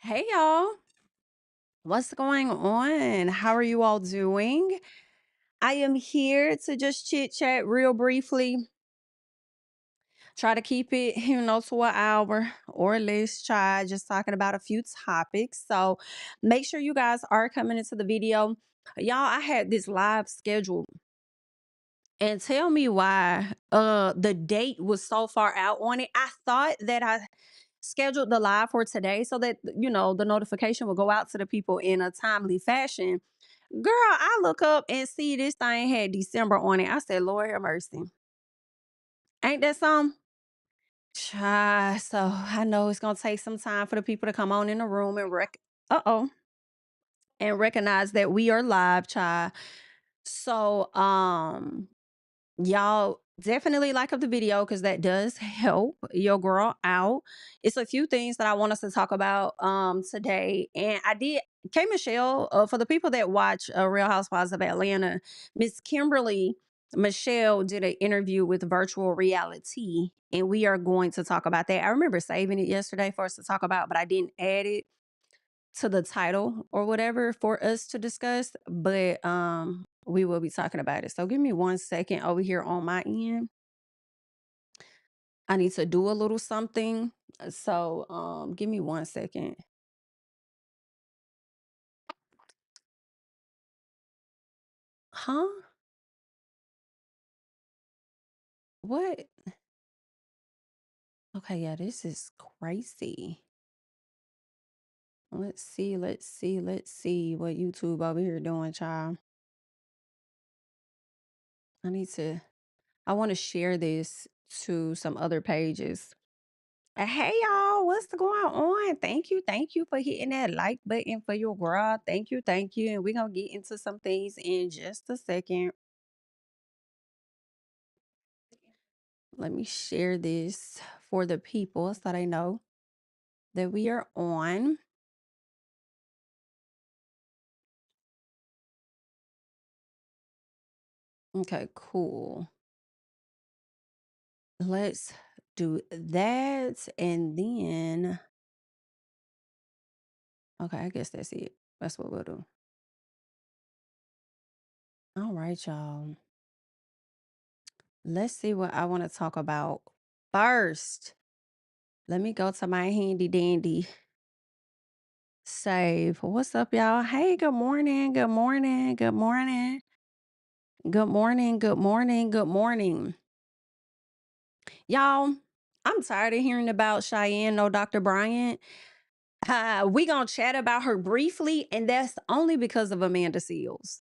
Hey y'all, what's going on? How are you all doing? I am here to just chit chat real briefly. Try to keep it, to an hour or less. Try just talking about a few topics. So make sure you guys are coming into the video. Y'all, I had this live scheduled and tell me why the date was so far out on it. I thought that I scheduled the live for today so that the notification will go out to the people in a timely fashion. Girl, I look up and see this thing had December on it. I said, Lord have mercy. Ain't that some? Child, so I know it's gonna take some time for the people to come on in the room and uh-oh and recognize that we are live, child. So y'all definitely like up the video because that does help your girl out. It's a few things that I want us to talk about today. And I did Kmichelle, for the people that watch Real Housewives of Atlanta, Miss Kimberly Michelle did an interview with virtual reality, and we are going to talk about that. I remember saving it yesterday for us to talk about, but I didn't add it to the title or whatever for us to discuss, but we will be talking about it. So give me 1 second over here on my end. I need to do a little something. So give me 1 second. Huh? What? Okay, yeah, this is crazy. Let's see what YouTube over here doing, child. I want to share this to some other pages. Hey y'all, what's going on? Thank you for hitting that like button for your girl. Thank you. And we're gonna get into some things in just a second. Let me share this for the people so they know that we are on. Okay, cool. Let's do that. And then, okay, I guess that's it. That's what we'll do. All right, y'all. Let's see what I want to talk about first. Let me go to my handy dandy save. What's up, y'all? Hey, good morning. Good morning. Good morning. Good morning. Good morning. Good morning. Y'all, I'm tired of hearing about Cheyenne, no Dr. Bryant. We gonna chat about her briefly, and that's only because of Amanda Seals.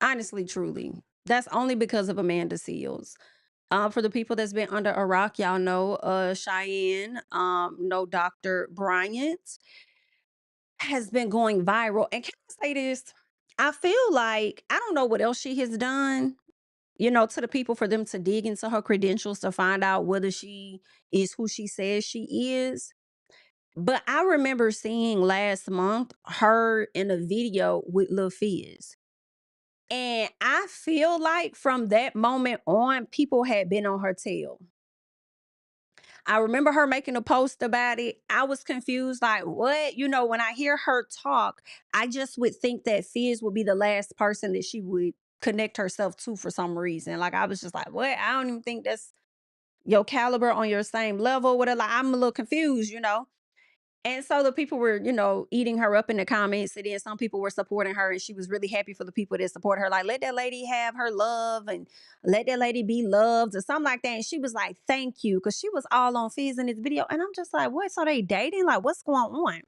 Honestly, truly. That's only because of Amanda Seals. For the people that's been under a rock, y'all know Cheyenne, no Dr. Bryant has been going viral. And can I say this? I feel like I don't know what else she has done, to the people for them to dig into her credentials to find out whether she is who she says she is. But I remember seeing last month her in a video with Lil Fizz. And I feel like from that moment on, people had been on her tail. I remember her making a post about it. I was confused, like, what? When I hear her talk, I just would think that Fizz would be the last person that she would connect herself to for some reason. Like, I was just like, what? I don't even think that's your caliber on your same level. What? Like, I'm a little confused. And so the people were, eating her up in the comments. And then some people were supporting her. And she was really happy for the people that support her. Like, let that lady have her love and let that lady be loved or something like that. And she was like, thank you. Because she was all on Fizz in this video. And I'm just like, what? So they dating? Like, what's going on?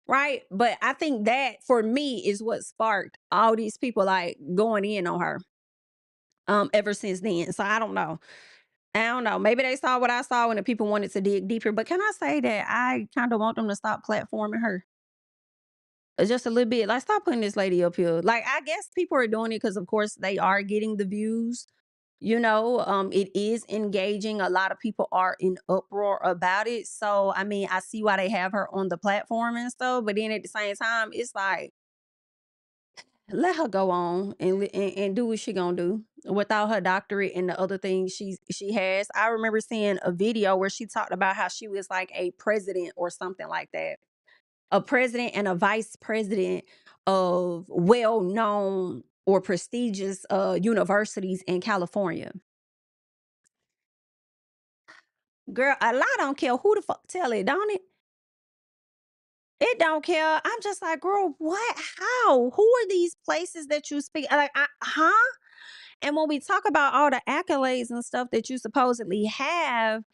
Right. But I think that for me is what sparked all these people like going in on her ever since then. So I don't know. I don't know. Maybe they saw what I saw and the people wanted to dig deeper. But can I say that I kind of want them to stop platforming her just a little bit? Like, stop putting this lady up here. Like, I guess people are doing it because, of course, they are getting the views. It is engaging. A lot of people are in uproar about it. So, I mean, I see why they have her on the platform and stuff. But then at the same time, it's like, let her go on and do what she gonna do without her doctorate and the other things she has. I remember seeing a video where she talked about how she was like a president or something like that. a president and a vice president of well-known or prestigious universities in California. Girl, a lie don't care who the fuck tell it, don't it? It don't care. I'm just like, girl, what? How? Who are these places that you speak? Like, huh? And when we talk about all the accolades and stuff that you supposedly have,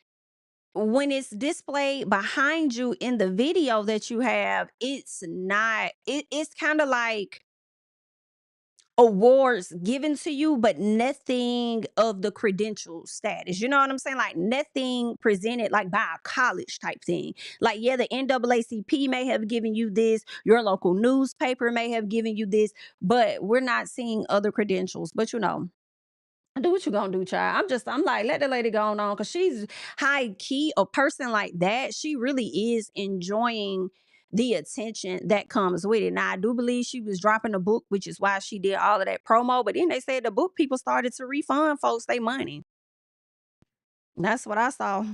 when it's displayed behind you in the video that you have, it's not, it's kind of like awards given to you, but nothing of the credential status. You know what I'm saying? Like nothing presented like by a college type thing. Like, yeah, the NAACP may have given you this, your local newspaper may have given you this, but we're not seeing other credentials. But you know, do what you gonna do, child. I'm like, let the lady go on, because she's high key. A person like that, she really is enjoying the attention that comes with it. Now, I do believe she was dropping a book, which is why she did all of that promo. But then they said the book people started to refund folks their money. That's what I saw.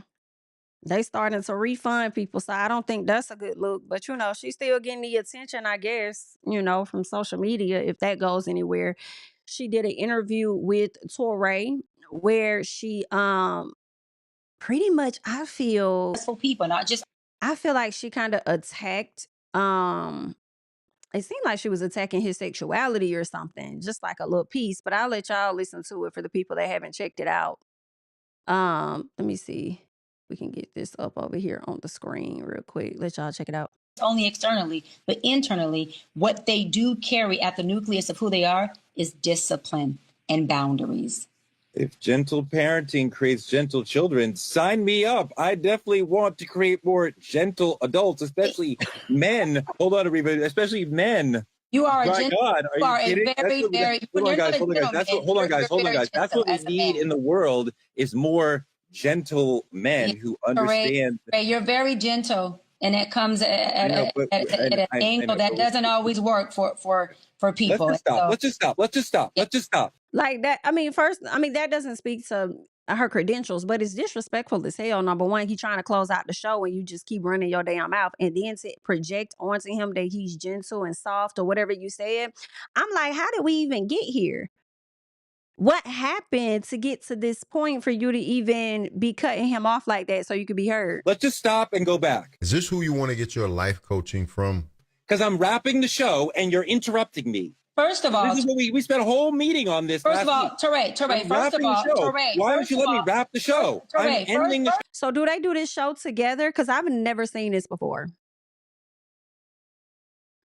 They starting to refund people. So I don't think that's a good look. But you know, she's still getting the attention, I guess, you know, from social media, if that goes anywhere. She did an interview with Torre where she pretty much, I feel people, not just I feel like she kind of attacked it seemed like she was attacking his sexuality or something, just like a little piece. But I'll let y'all listen to it for the people that haven't checked it out. Let me see. We can get this up over here on the screen real quick. Let y'all check it out. only externally, but internally, what they do carry at the nucleus of who they are is discipline and boundaries. If gentle parenting creates gentle children, sign me up. I definitely want to create more gentle adults, especially men. Hold on, everybody, especially men. You are My God, are you kidding? Hold on, guys. Hold on, guys. That's what we need in the world, is more gentle men who understand. Ray, you're very gentle, and it comes at an angle that doesn't always work for people. Let's just stop. Like that. I mean, first, I mean, that doesn't speak to her credentials, but it's disrespectful as hell. Number one, he trying to close out the show and you just keep running your damn mouth, and then to project onto him that he's gentle and soft or whatever you said. I'm like, how did we even get here? What happened to get to this point for you to even be cutting him off like that so you could be heard? Let's just stop and go back. Is this who you want to get your life coaching from? Because I'm wrapping the show and you're interrupting me. First of all, this is what we spent a whole meeting on this. First of all, Teray, why don't you let me wrap the show? I'm ending the show. So do they do this show together? Because I've never seen this before.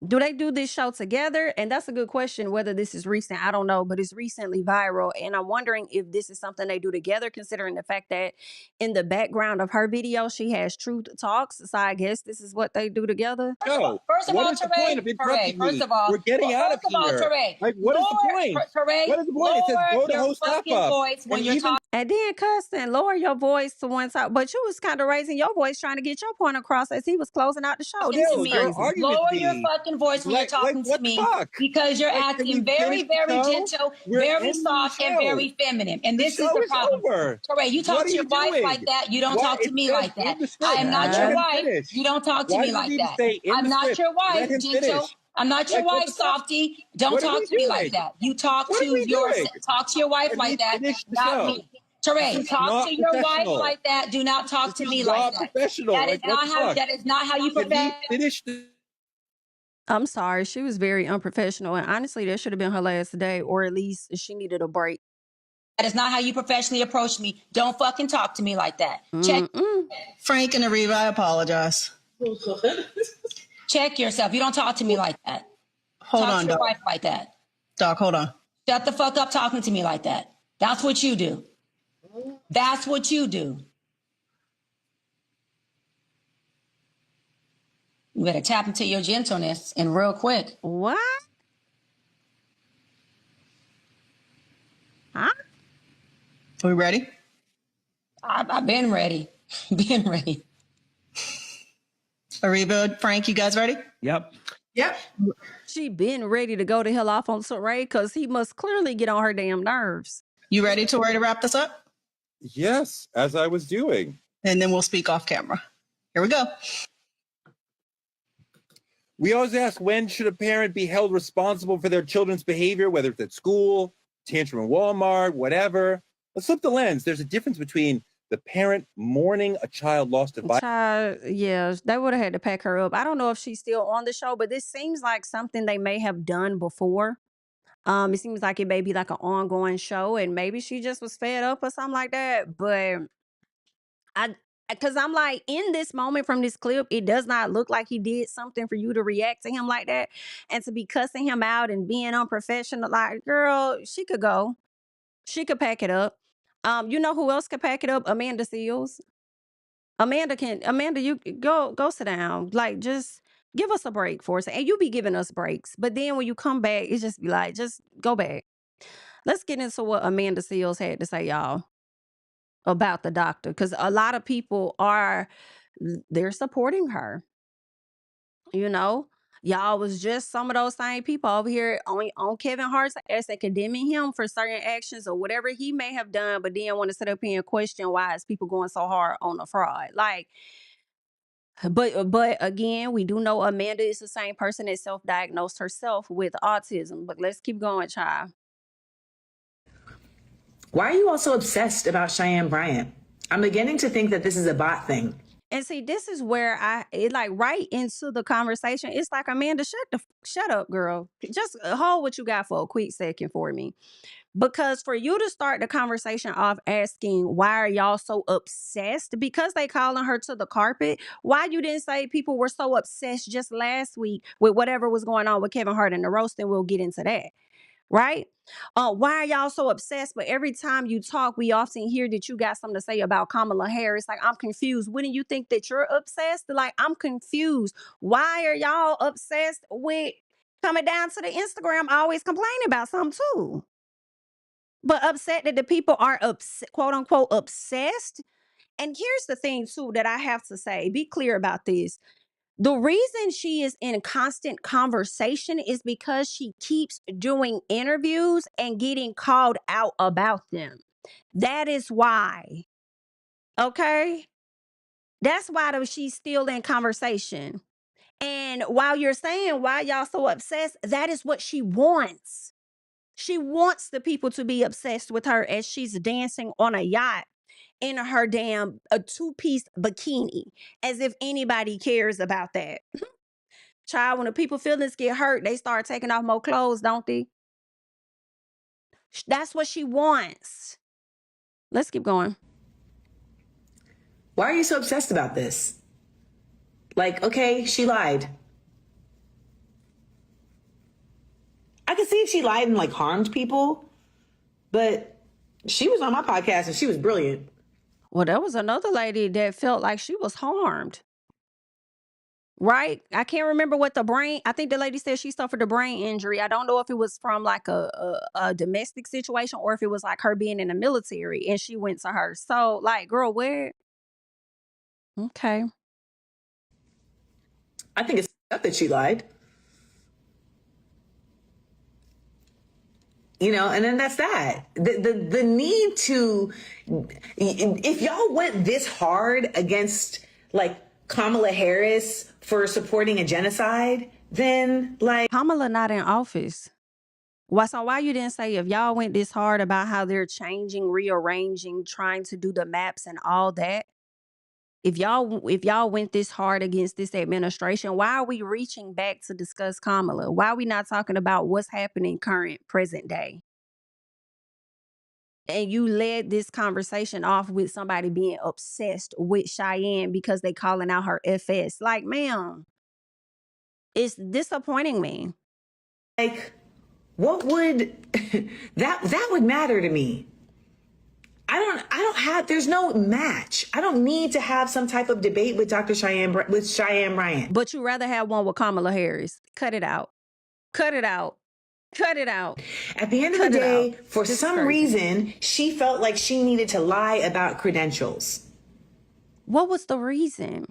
Do they do this show together? And that's a good question. Whether this is recent, I don't know, but it's recently viral. And I'm wondering if this is something they do together, considering the fact that in the background of her video, she has Truth Talks. So I guess this is what they do together. No. First of all, Teray, first of all, we're getting out of here. Like, what is the point? What is the point? It says go to host up. When you're talking. And then cussing, lower your voice to one side. But you was kind of raising your voice, trying to get your point across as he was closing out the show. This is crazy. Lower your fucking voice when you're talking to me, because you're acting very, very gentle, very soft, and very feminine. And this is the problem. Teray, you talk to your wife like that. You don't talk to me like that. I am not your wife. You don't talk to me like that. I'm not your wife, gentle. I'm not your wife, softy. Don't talk to me like that. You talk to your wife like that, not me. Teray, talk to your wife like that. Do not talk to me like that. That is not how you finish. I'm sorry. She was very unprofessional. And honestly, that should have been her last day, or at least she needed a break. That is not how you professionally approach me. Don't fucking talk to me like that. Check. Frank and Ariva, I apologize. Check yourself. You don't talk to me like that. Hold on, Talk to your Doc. wife like that. Doc, hold on. Shut the fuck up talking to me like that. That's what you do. That's what you do. You better tap into your gentleness and real quick. What? Huh? Are we ready? I've been ready. Been ready. Ariva, Frank, you guys ready? Yep. She been ready to go the hell off on Teray, because he must clearly get on her damn nerves. You ready to wrap this up? Yes, as I was doing. And then we'll speak off camera. Here we go. We always ask, when should a parent be held responsible for their children's behavior, whether it's at school, tantrum in Walmart, whatever? Let's flip the lens. There's a difference between the parent mourning a child lost to violence. Child, yeah, they would have had to pack her up. I don't know if she's still on the show, but this seems like something they may have done before. It seems like it may be like an ongoing show, and maybe she just was fed up or something like that. But I, because I'm like, in this moment from this clip, it does not look like he did something for you to react to him like that, and to be cussing him out and being unprofessional. Like, girl, she could go. She could pack it up. You know who else could pack it up? Amanda Seals. Amanda, you go sit down. Like, just give us a break for us. And you be giving us breaks. But then when you come back, it's just be like, just go back. Let's get into what Amanda Seals had to say, y'all, about the doctor. Because a lot of people they're supporting her. You know, y'all was just some of those same people over here on Kevin Hart's ass and condemning him for certain actions or whatever he may have done, but then want to sit up here and question why is people going so hard on the fraud. Like, but again, we do know Amanda is the same person that self-diagnosed herself with autism. But let's keep going, child. Why are you all so obsessed about Cheyenne Bryant? I'm beginning to think that this is a bot thing. And see, this is where it like right into the conversation. It's like, Amanda, shut up, girl. Just hold what you got for a quick second for me. Because for you to start the conversation off asking, why are y'all so obsessed? Because they calling her to the carpet. Why you didn't say people were so obsessed just last week with whatever was going on with Kevin Hart and the roast, and we'll get into that. Right? Why are y'all so obsessed? But every time you talk, we often hear that you got something to say about Kamala Harris. Like, I'm confused. Wouldn't you think that you're obsessed? Like, I'm confused. Why are y'all obsessed with coming down to the Instagram always complaining about something too? But upset that the people are quote unquote obsessed. And here's the thing too that I have to say, be clear about this. The reason she is in constant conversation is because she keeps doing interviews and getting called out about them. That is why. Okay? That's why she's still in conversation. And while you're saying why y'all so obsessed, that is what she wants. She wants the people to be obsessed with her as she's dancing on a yacht in her damn a two-piece bikini, as if anybody cares about that. Child, when the people feelings get hurt, they start taking off more clothes, don't they? That's what she wants. Let's keep going. Why are you so obsessed about this? Like, okay, she lied. I could see if she lied and like harmed people, but she was on my podcast and she was brilliant. Well, there was another lady that felt like she was harmed. Right? I can't remember what I think the lady said she suffered a brain injury. I don't know if it was from like a domestic situation or if it was like her being in the military and she went to her. So like, girl, where? Okay. I think it's up that she lied. You know, and then that's that. The need to, if y'all went this hard against like Kamala Harris for supporting a genocide, then like Kamala not in office. Why you didn't say if y'all went this hard about how they're changing, rearranging, trying to do the maps and all that? If y'all went this hard against this administration, why are we reaching back to discuss Kamala? Why are we not talking about what's happening current, present day? And you led this conversation off with somebody being obsessed with Cheyenne because they calling out her FS. Like, ma'am, it's disappointing me. like what would that would matter to me? There's no match. I don't need to have some type of debate with Cheyenne Bryant. But you rather have one with Kamala Harris. Cut it out. Cut it out. Cut it out. At the end of the day, for some reason, she felt like she needed to lie about credentials. What was the reason?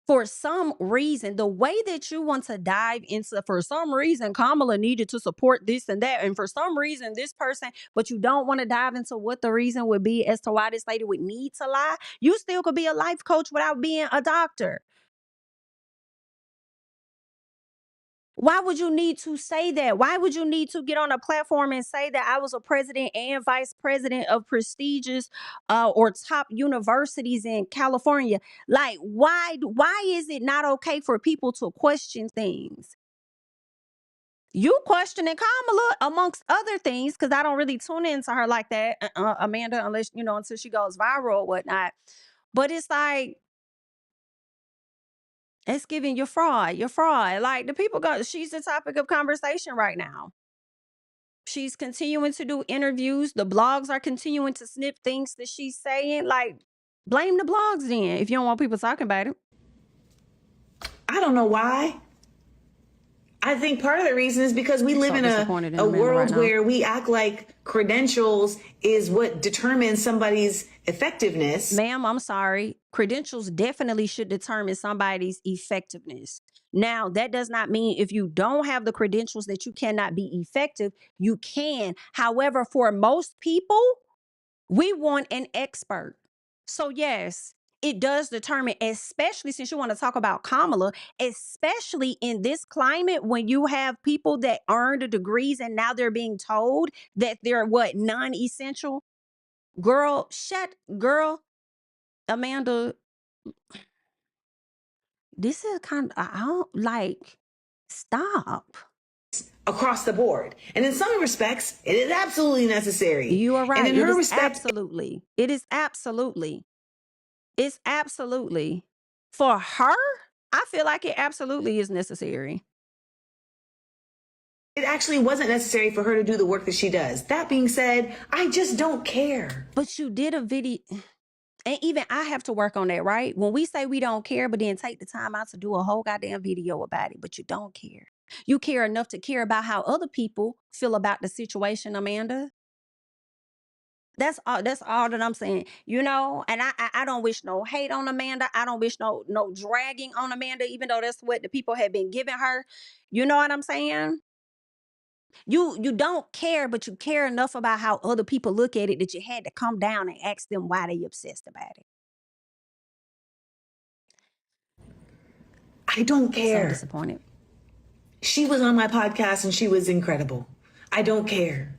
For some reason, the way that you want to dive into, for some reason, Kamala needed to support this and that. And for some reason, this person, but you don't want to dive into what the reason would be as to why this lady would need to lie. You still could be a life coach without being a doctor. Why would you need to say that? Why would you need to get on a platform and say that I was a president and vice president of prestigious or top universities in California? Like, why is it not okay for people to question things? You questioning Kamala amongst other things, because I don't really tune into her like that, Amanda, unless, until she goes viral or whatnot. But it's like, it's giving you fraud. You're fraud. Like, the people she's the topic of conversation right now. She's continuing to do interviews. The blogs are continuing to snip things that she's saying. Like, blame the blogs then if you don't want people talking about it. I don't know why. I think part of the reason is because we live in a world right where we act like credentials is what determines somebody's effectiveness. Ma'am, I'm sorry. Credentials definitely should determine somebody's effectiveness. Now, that does not mean if you don't have the credentials that you cannot be effective. You can. However, for most people, we want an expert. So yes, it does determine, especially since you want to talk about Kamala, especially in this climate when you have people that earned degrees and now they're being told that they're non-essential. Girl, Amanda, this is kind of, I don't like, stop. Across the board. And in some respects, it is absolutely necessary. You are right. And in her respect, absolutely. It is absolutely. It's absolutely. For her, I feel like it absolutely is necessary. It actually wasn't necessary for her to do the work that she does. That being said, I just don't care. But you did a video. And even I have to work on that, right? When we say we don't care, but then take the time out to do a whole goddamn video about it, but you don't care. You care enough to care about how other people feel about the situation, Amanda. That's all that I'm saying, and I don't wish no hate on Amanda. I don't wish no dragging on Amanda, even though that's what the people have been giving her. You know what I'm saying? You don't care, but you care enough about how other people look at it that you had to come down and ask them why they obsessed about it. I don't care. So disappointed. She was on my podcast and she was incredible. I don't care.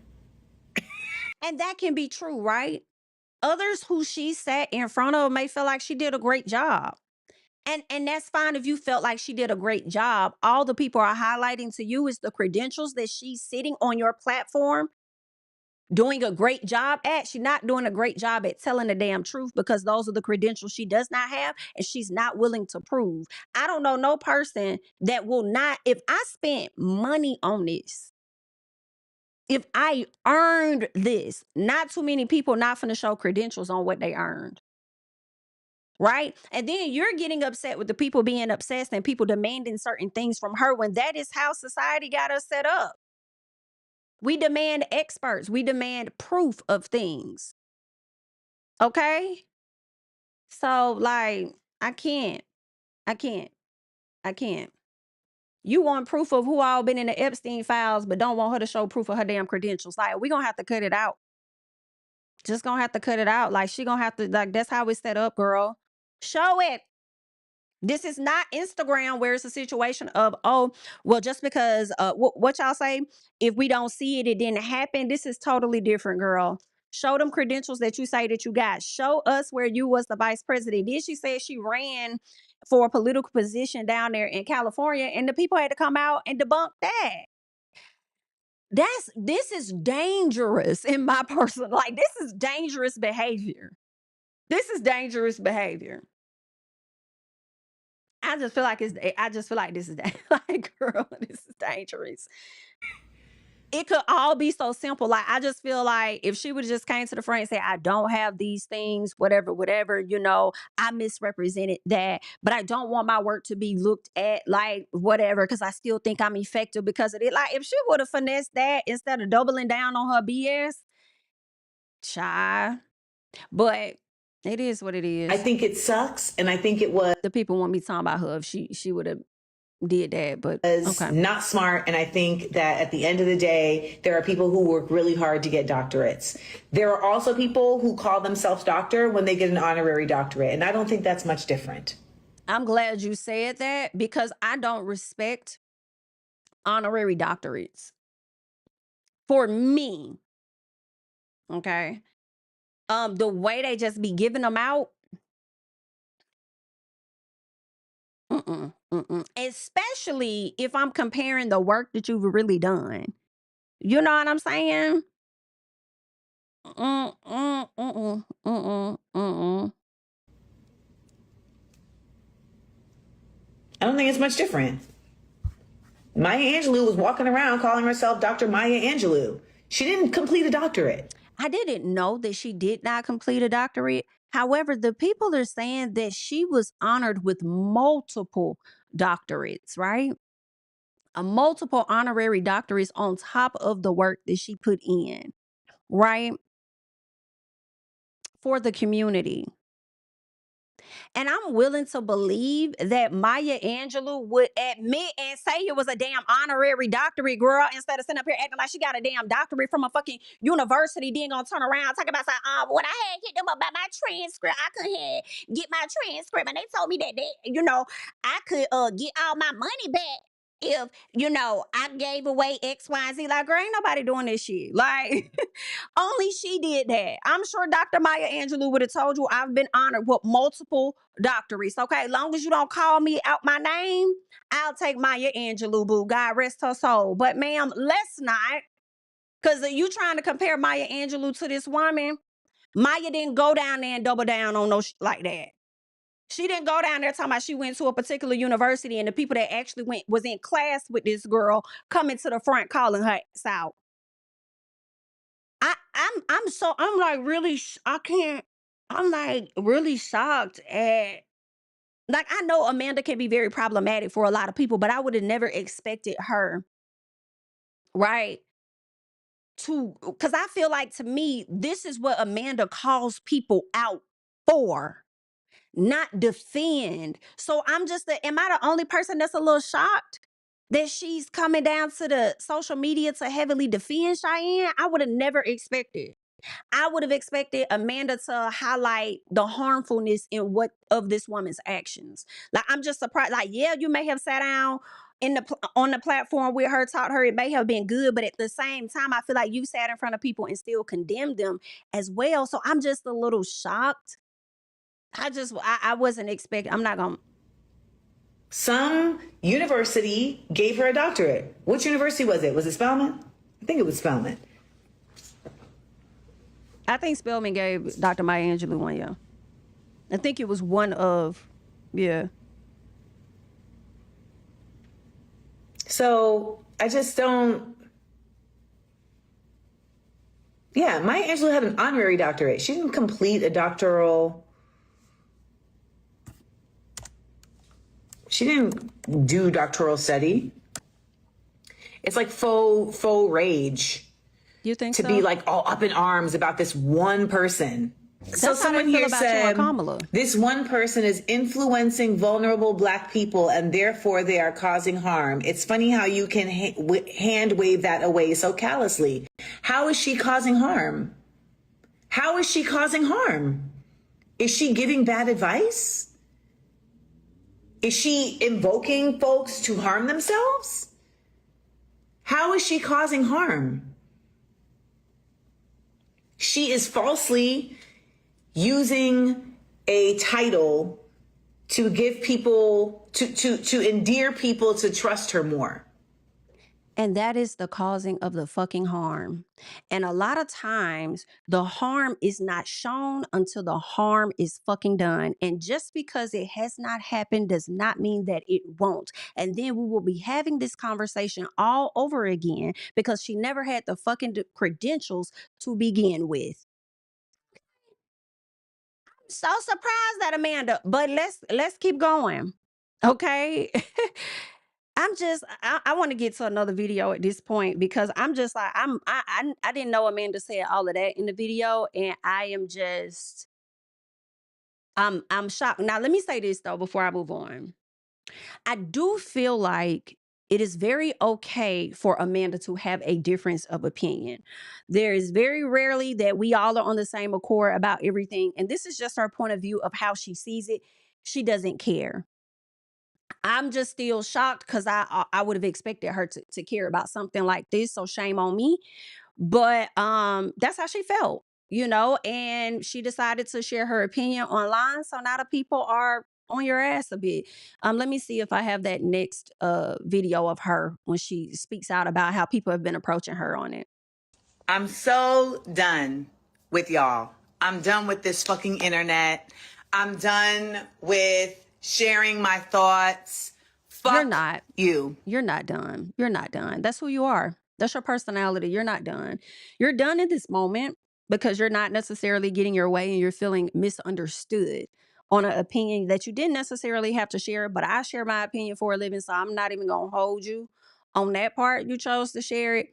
And that can be true, right? Others who she sat in front of may feel like she did a great job. And that's fine if you felt like she did a great job. All the people are highlighting to you is the credentials that she's sitting on your platform doing a great job at. She's not doing a great job at telling the damn truth, because those are the credentials she does not have and she's not willing to prove. I don't know no person that will not, if I spent money on this, if I earned this, not too many people not finna show credentials on what they earned. Right? And then you're getting upset with the people being obsessed and people demanding certain things from her when that is how society got us set up. We demand experts. We demand proof of things. Okay? So, like, I can't. You want proof of who all been in the Epstein files, but don't want her to show proof of her damn credentials. Like, we gonna have to cut it out. Just gonna have to cut it out. Like, she gonna have to, like, that's how it's set up, girl. Show it. This is not Instagram where it's a situation of, oh, well, just because, what y'all say, if we don't see it, it didn't happen. This is totally different, girl. Show them credentials that you say that you got. Show us where you was the vice president. Then she said she ran for a political position down there in California, and the people had to come out and debunk that. This is dangerous in my personal, like, this is dangerous behavior. This is dangerous behavior. I just feel like this is like, girl, this is dangerous. It could all be so simple. Like, I just feel like if she would have just came to the front and said, I don't have these things, whatever, I misrepresented that, but I don't want my work to be looked at like whatever, because I still think I'm effective because of it. Like, if she would have finessed that instead of doubling down on her BS, shy. But it is what it is. I think it sucks, and I think it was the people want me talking about her if she would have did that, but okay. Not smart. And I think that at the end of the day, there are people who work really hard to get doctorates. There are also people who call themselves doctor when they get an honorary doctorate, and I don't think that's much different. I'm glad you said that, because I don't respect honorary doctorates. For me, okay? The way they just be giving them out, especially if I'm comparing the work that you've really done. You know what I'm saying? Mm, mm, mm, mm, mm. I don't think it's much different. Maya Angelou was walking around calling herself Dr. Maya Angelou. She didn't complete a doctorate. I didn't know that she did not complete a doctorate. However, the people are saying that she was honored with multiple doctorates, right? A multiple honorary doctorates on top of the work that she put in, right? For the community. And I'm willing to believe that Maya Angelou would admit and say it was a damn honorary doctorate, girl, instead of sitting up here acting like she got a damn doctorate from a fucking university, then gonna turn around talking about when I had hit them up about my transcript, I could get my transcript, and they told me that I could get all my money back if I gave away X, Y, and Z. Like, girl, ain't nobody doing this shit. Like, only she did that. I'm sure Dr. Maya Angelou would have told you I've been honored with multiple doctorates. Okay, long as you don't call me out my name, I'll take Maya Angelou, boo. God rest her soul. But ma'am, let's not. Because you trying to compare Maya Angelou to this woman. Maya didn't go down there and double down on no like that. She didn't go down there talking about she went to a particular university and the people that actually was in class with this girl coming to the front calling her out. I'm like really I'm like really shocked at, like, I know Amanda can be very problematic for a lot of people, but I would have never expected her, right? Because I feel like, to me, this is what Amanda calls people out for, not defend. So am I the only person that's a little shocked that she's coming down to the social media to heavily defend Cheyenne? I would have never expected. I would have expected Amanda to highlight the harmfulness of this woman's actions. Like, I'm just surprised. Like, yeah, you may have sat down on the platform with her, taught her, it may have been good, but at the same time, I feel like you sat in front of people and still condemned them as well. So I'm just a little shocked. I wasn't expecting. I'm not gonna. Some university gave her a doctorate. Which university was it? Was it Spelman? I think it was Spelman. I think Spelman gave Dr. Maya Angelou one, yeah. I think it was one of, yeah. So I just don't. Yeah, Maya Angelou had an honorary doctorate. She didn't complete a doctoral. She didn't do doctoral study. It's like faux rage. You think to so? be like all up in arms about this one person. So someone here said this one person is influencing vulnerable Black people and therefore they are causing harm. It's funny how you can hand wave that away so callously. How is she causing harm? How is she causing harm? Is she giving bad advice? Is she invoking folks to harm themselves? How is she causing harm? She is falsely using a title to give people, to endear people to trust her more. And that is the causing of the fucking harm. And a lot of times the harm is not shown until the harm is fucking done. And just because it has not happened does not mean that it won't. And then we will be having this conversation all over again because she never had the fucking credentials to begin with. I'm so surprised at Amanda, but let's keep going. Okay. I want to get to another video at this point because I'm just like, I didn't know Amanda said all of that in the video, and I am just, I'm shocked. Now, let me say this though, before I move on. I do feel like it is very okay for Amanda to have a difference of opinion. There is very rarely that we all are on the same accord about everything. And this is just her point of view of how she sees it. She doesn't care. I'm just still shocked because I would have expected her to care about something like this. So shame on me. But that's how she felt, and she decided to share her opinion online. So now the people are on your ass a bit. Let me see if I have that next video of her when she speaks out about how people have been approaching her on it. I'm so done with y'all. I'm done with this fucking internet. I'm done with sharing my thoughts. Fuck You're not. you. You're not done. You're not done. That's who you are. That's your personality. You're not done. You're done in this moment because you're not necessarily getting your way and you're feeling misunderstood on an opinion that you didn't necessarily have to share. But I share my opinion for a living, so I'm not even going to hold you on that part. You chose to share it.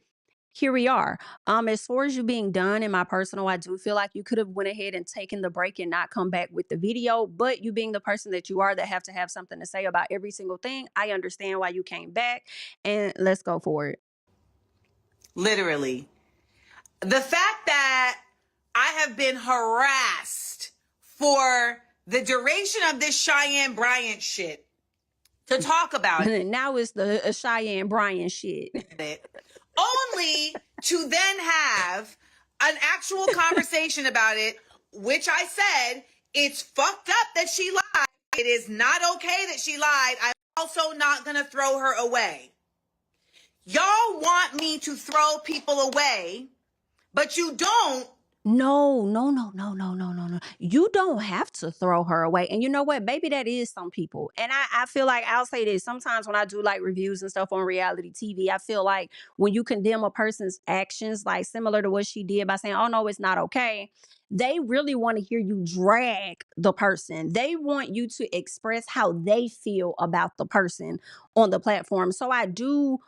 Here we are. As far as you being done in my personal, I do feel like you could have went ahead and taken the break and not come back with the video, but you being the person that you are that have to have something to say about every single thing, I understand why you came back, and let's go for it. Literally. The fact that I have been harassed for the duration of this Cheyenne Bryant shit to talk about it. Now it's the Cheyenne Bryant shit. Only to then have an actual conversation about it, which I said, it's fucked up that she lied. It is not okay that she lied. I'm also not going to throw her away. Y'all want me to throw people away, but you don't. No. You don't have to throw her away. And you know what? Maybe that is some people. And I feel like I'll say this. Sometimes when I do like reviews and stuff on reality TV, I feel like when you condemn a person's actions, like similar to what she did by saying, oh, no, it's not okay. They really want to hear you drag the person. They want you to express how they feel about the person on the platform. So I do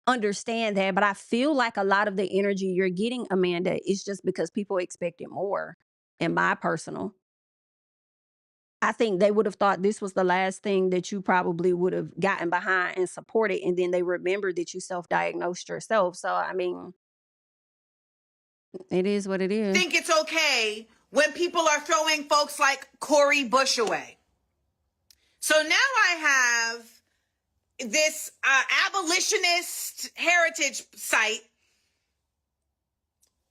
understand that, but I feel like a lot of the energy you're getting, Amanda, is just because people expected more. In my personal, I think they would have thought this was the last thing that you probably would have gotten behind and supported, and then they remembered that you self-diagnosed yourself. So I mean, it is what it is. I think it's okay when people are throwing folks like Cori Bush away. So now I have this abolitionist heritage site.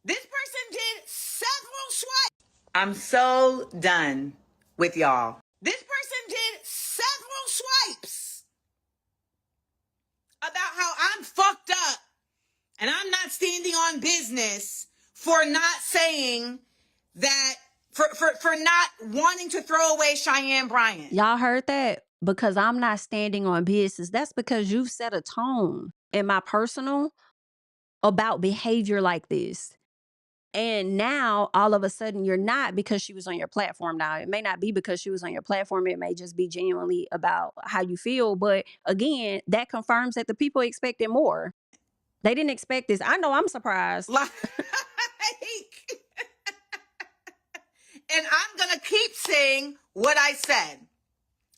This person did several swipes. I'm so done with y'all. This person did several swipes about how I'm fucked up and I'm not standing on business for not saying that, for not wanting to throw away Cheyenne Bryant. Y'all heard that? Because I'm not standing on business. That's because you've set a tone in my personal about behavior like this. And now all of a sudden you're not, because she was on your platform. Now it may not be because she was on your platform. It may just be genuinely about how you feel. But again, that confirms that the people expected more. They didn't expect this. I know I'm surprised. Like, and I'm going to keep saying what I said,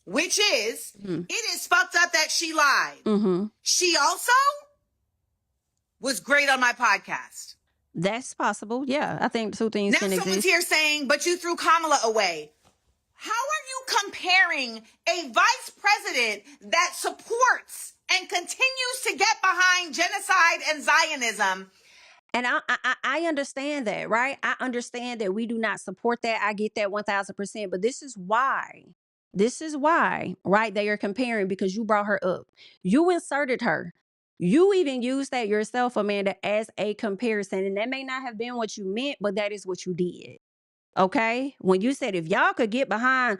which is, it is fucked up that she lied. Mm-hmm. She also was great on my podcast. That's possible. Yeah, I think two things can exist. Now someone's here saying, but you threw Kamala away. How are you comparing a vice president that supports and continues to get behind genocide and Zionism? And I understand that, right? I understand that we do not support that. I get that 1000%. But this is why. This is why, right? They are comparing because you brought her up. You inserted her. You even used that yourself, Amanda, as a comparison. And that may not have been what you meant, but that is what you did. Okay? When you said, if y'all could get behind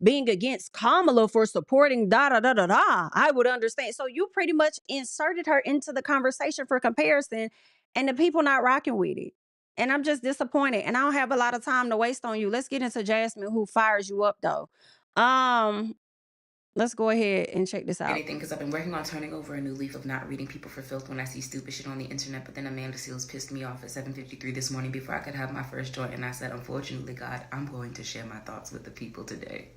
being against Kamala for supporting da-da-da-da-da, I would understand. So you pretty much inserted her into the conversation for comparison, and the people not rocking with it. And I'm just disappointed. And I don't have a lot of time to waste on you. Let's get into Jasmine, who fires you up, though. Let's go ahead and check this out. Anything, because I've been working on turning over a new leaf of not reading people for filth when I see stupid shit on the internet. But then Amanda Seales pissed me off at 7:53 this morning before I could have my first joint, and I said, unfortunately, God, I'm going to share my thoughts with the people today.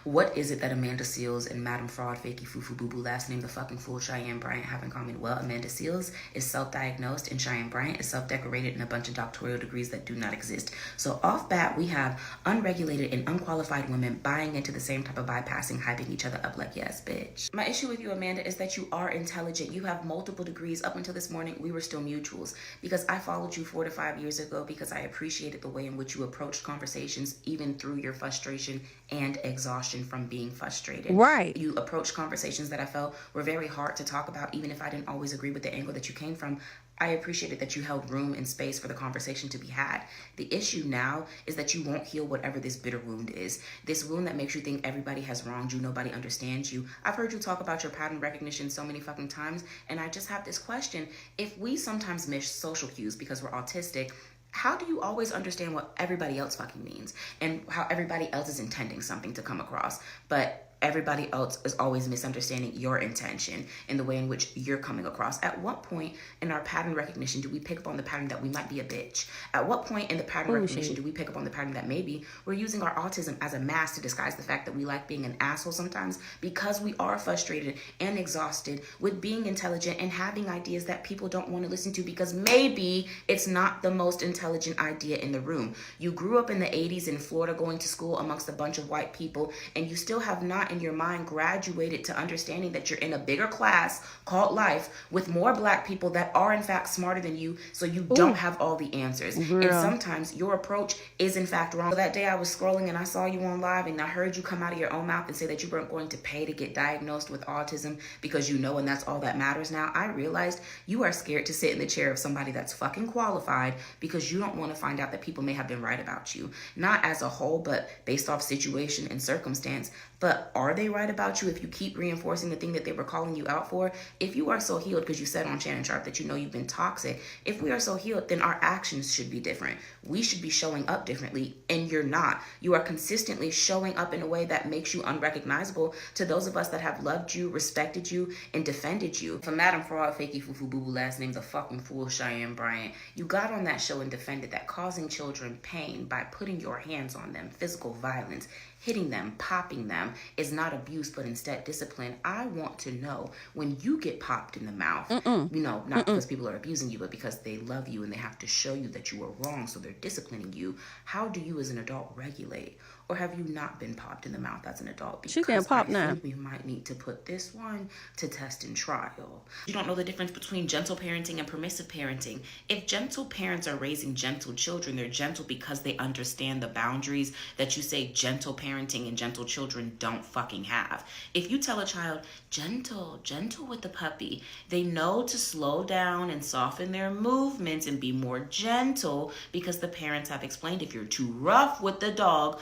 What is it that Amanda Seales and Madam Fraud, Fakey, Fufu, Boo Boo, last name the fucking fool Cheyenne Bryant have in common? Well, Amanda Seales is self-diagnosed, and Cheyenne Bryant is self-decorated in a bunch of doctoral degrees that do not exist. So off bat, we have unregulated and unqualified women buying into the same type of bypassing reinforcing, hyping each other up like, yes, bitch. My issue with you, Amanda, is that you are intelligent. You have multiple degrees. Up until this morning, we were still mutuals because I followed you 4 to 5 years ago because I appreciated the way in which you approached conversations, even through your frustration and exhaustion from being frustrated. Right. You approached conversations that I felt were very hard to talk about, even if I didn't always agree with the angle that you came from. I appreciated that you held room and space for the conversation to be had. The issue now is that you won't heal whatever this bitter wound is. This wound that makes you think everybody has wronged you, nobody understands you. I've heard you talk about your pattern recognition so many fucking times, and I just have this question. If we sometimes miss social cues because we're autistic, how do you always understand what everybody else fucking means and how everybody else is intending something to come across, but everybody else is always misunderstanding your intention and the way in which you're coming across? At what point in our pattern recognition do we pick up on the pattern that we might be a bitch? At what point in the pattern recognition do we pick up on the pattern that maybe we're using our autism as a mask to disguise the fact that we like being an asshole sometimes because we are frustrated and exhausted with being intelligent and having ideas that people don't want to listen to because maybe it's not the most intelligent idea in the room. You grew up in the 80s in Florida going to school amongst a bunch of white people, and you still have not in your mind graduated to understanding that you're in a bigger class called life with more black people that are in fact smarter than you, so you don't have all the answers. And sometimes your approach is in fact wrong. So that day I was scrolling and I saw you on live and I heard you come out of your own mouth and say that you weren't going to pay to get diagnosed with autism because you know and that's all that matters now. I realized you are scared to sit in the chair of somebody that's fucking qualified because you don't want to find out that people may have been right about you. Not as a whole, but based off situation and circumstance. But are they right about you if you keep reinforcing the thing that they were calling you out for? If you are so healed, because you said on Shannon Sharp that you know you've been toxic, if we are so healed, then our actions should be different. We should be showing up differently, and you're not. You are consistently showing up in a way that makes you unrecognizable to those of us that have loved you, respected you, and defended you. For Madam Fraud, Fakey Fufu Boo Boo, last name the fucking fool Cheyenne Bryant, you got on that show and defended that causing children pain by putting your hands on them, physical violence, hitting them, popping them, is not abuse, but instead discipline. I want to know, when you get popped in the mouth, you know, not because people are abusing you, but because they love you and they have to show you that you are wrong, so they're disciplining you. How do you as an adult regulate? Or have you not been popped in the mouth as an adult? Because she getting popped now. I think we might need to put this one to test and trial. You don't know the difference between gentle parenting and permissive parenting. If gentle parents are raising gentle children, they're gentle because they understand the boundaries that you say gentle parenting and gentle children don't fucking have. If you tell a child, gentle with the puppy, they know to slow down and soften their movements and be more gentle because the parents have explained if you're too rough with the dog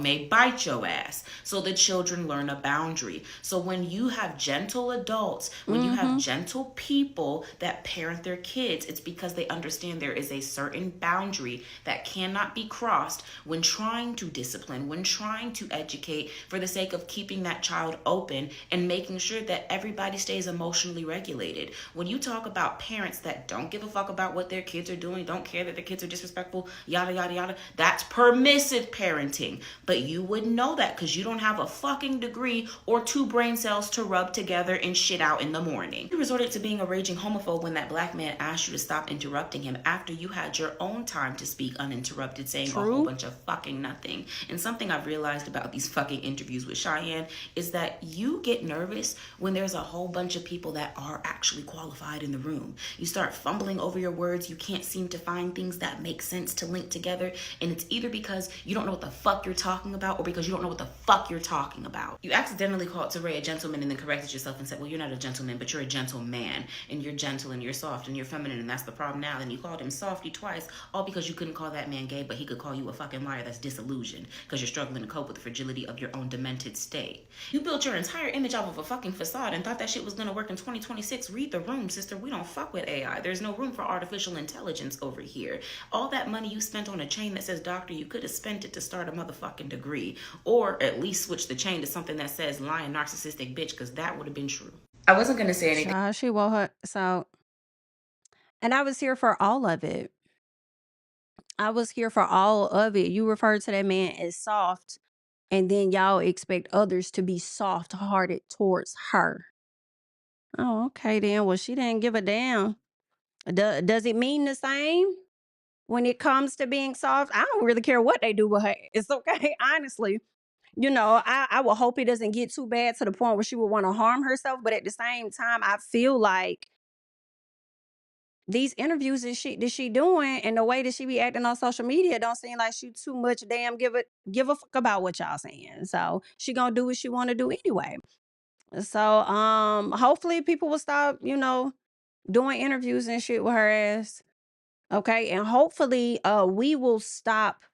may bite your ass. So the children learn a boundary. So when you have gentle adults, when you have gentle people that parent their kids, it's because they understand there is a certain boundary that cannot be crossed when trying to discipline, when trying to educate for the sake of keeping that child open and making sure that everybody stays emotionally regulated. When you talk about parents that don't give a fuck about what their kids are doing, don't care that their kids are disrespectful, yada, yada, yada, that's permissive parenting. But you wouldn't know that because you don't have a fucking degree or 2 brain cells to rub together and shit out in the morning. You resorted to being a raging homophobe when that black man asked you to stop interrupting him after you had your own time to speak uninterrupted, saying a whole bunch of fucking nothing. And something I've realized about these fucking interviews with Cheyenne is that you get nervous when there's a whole bunch of people that are actually qualified in the room. You start fumbling over your words. You can't seem to find things that make sense to link together. And it's either because you don't know what the fuck you're talking about or because you don't know what the fuck you're talking about. You accidentally called Teray a gentleman and then corrected yourself and said, well, you're not a gentleman, but you're a gentleman, and you're gentle and you're soft and you're feminine, and that's the problem now. Then you called him softy twice, all because you couldn't call that man gay, but he could call you a fucking liar that's disillusioned because you're struggling to cope with the fragility of your own demented state. You built your entire image off of a fucking facade and thought that shit was gonna work in 2026. Read the room, sister. We don't fuck with AI. There's no room for artificial intelligence over here. All that money you spent on a chain that says doctor, you could have spent it to start a motherfucking degree, or at least switch the chain to something that says lying narcissistic bitch, because that would have been true. I wasn't gonna say anything. She wore her so, and I was here for all of it. I was here for all of it. You referred to that man as soft, and then y'all expect others to be soft-hearted towards her. Oh, okay then. Well, she didn't give a damn. Does it mean the same when it comes to being soft? I don't really care what they do with her. It's okay, honestly. You know, I will hope it doesn't get too bad to the point where she would want to harm herself. But at the same time, I feel like these interviews and shit that she doing and the way that she be acting on social media don't seem like she too much damn give a fuck about what y'all saying. So she gonna do what she want to do anyway. So hopefully people will stop, you know, doing interviews and shit with her ass. Okay. And hopefully we will stop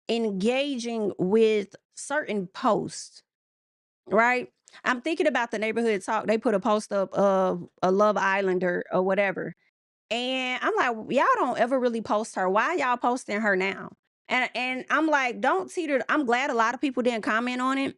engaging with certain posts, right? I'm thinking about the neighborhood talk. They put a post up of a Love Islander or whatever. And I'm like, y'all don't ever really post her. Why y'all posting her now? And I'm like, don't teeter. I'm glad a lot of people didn't comment on it.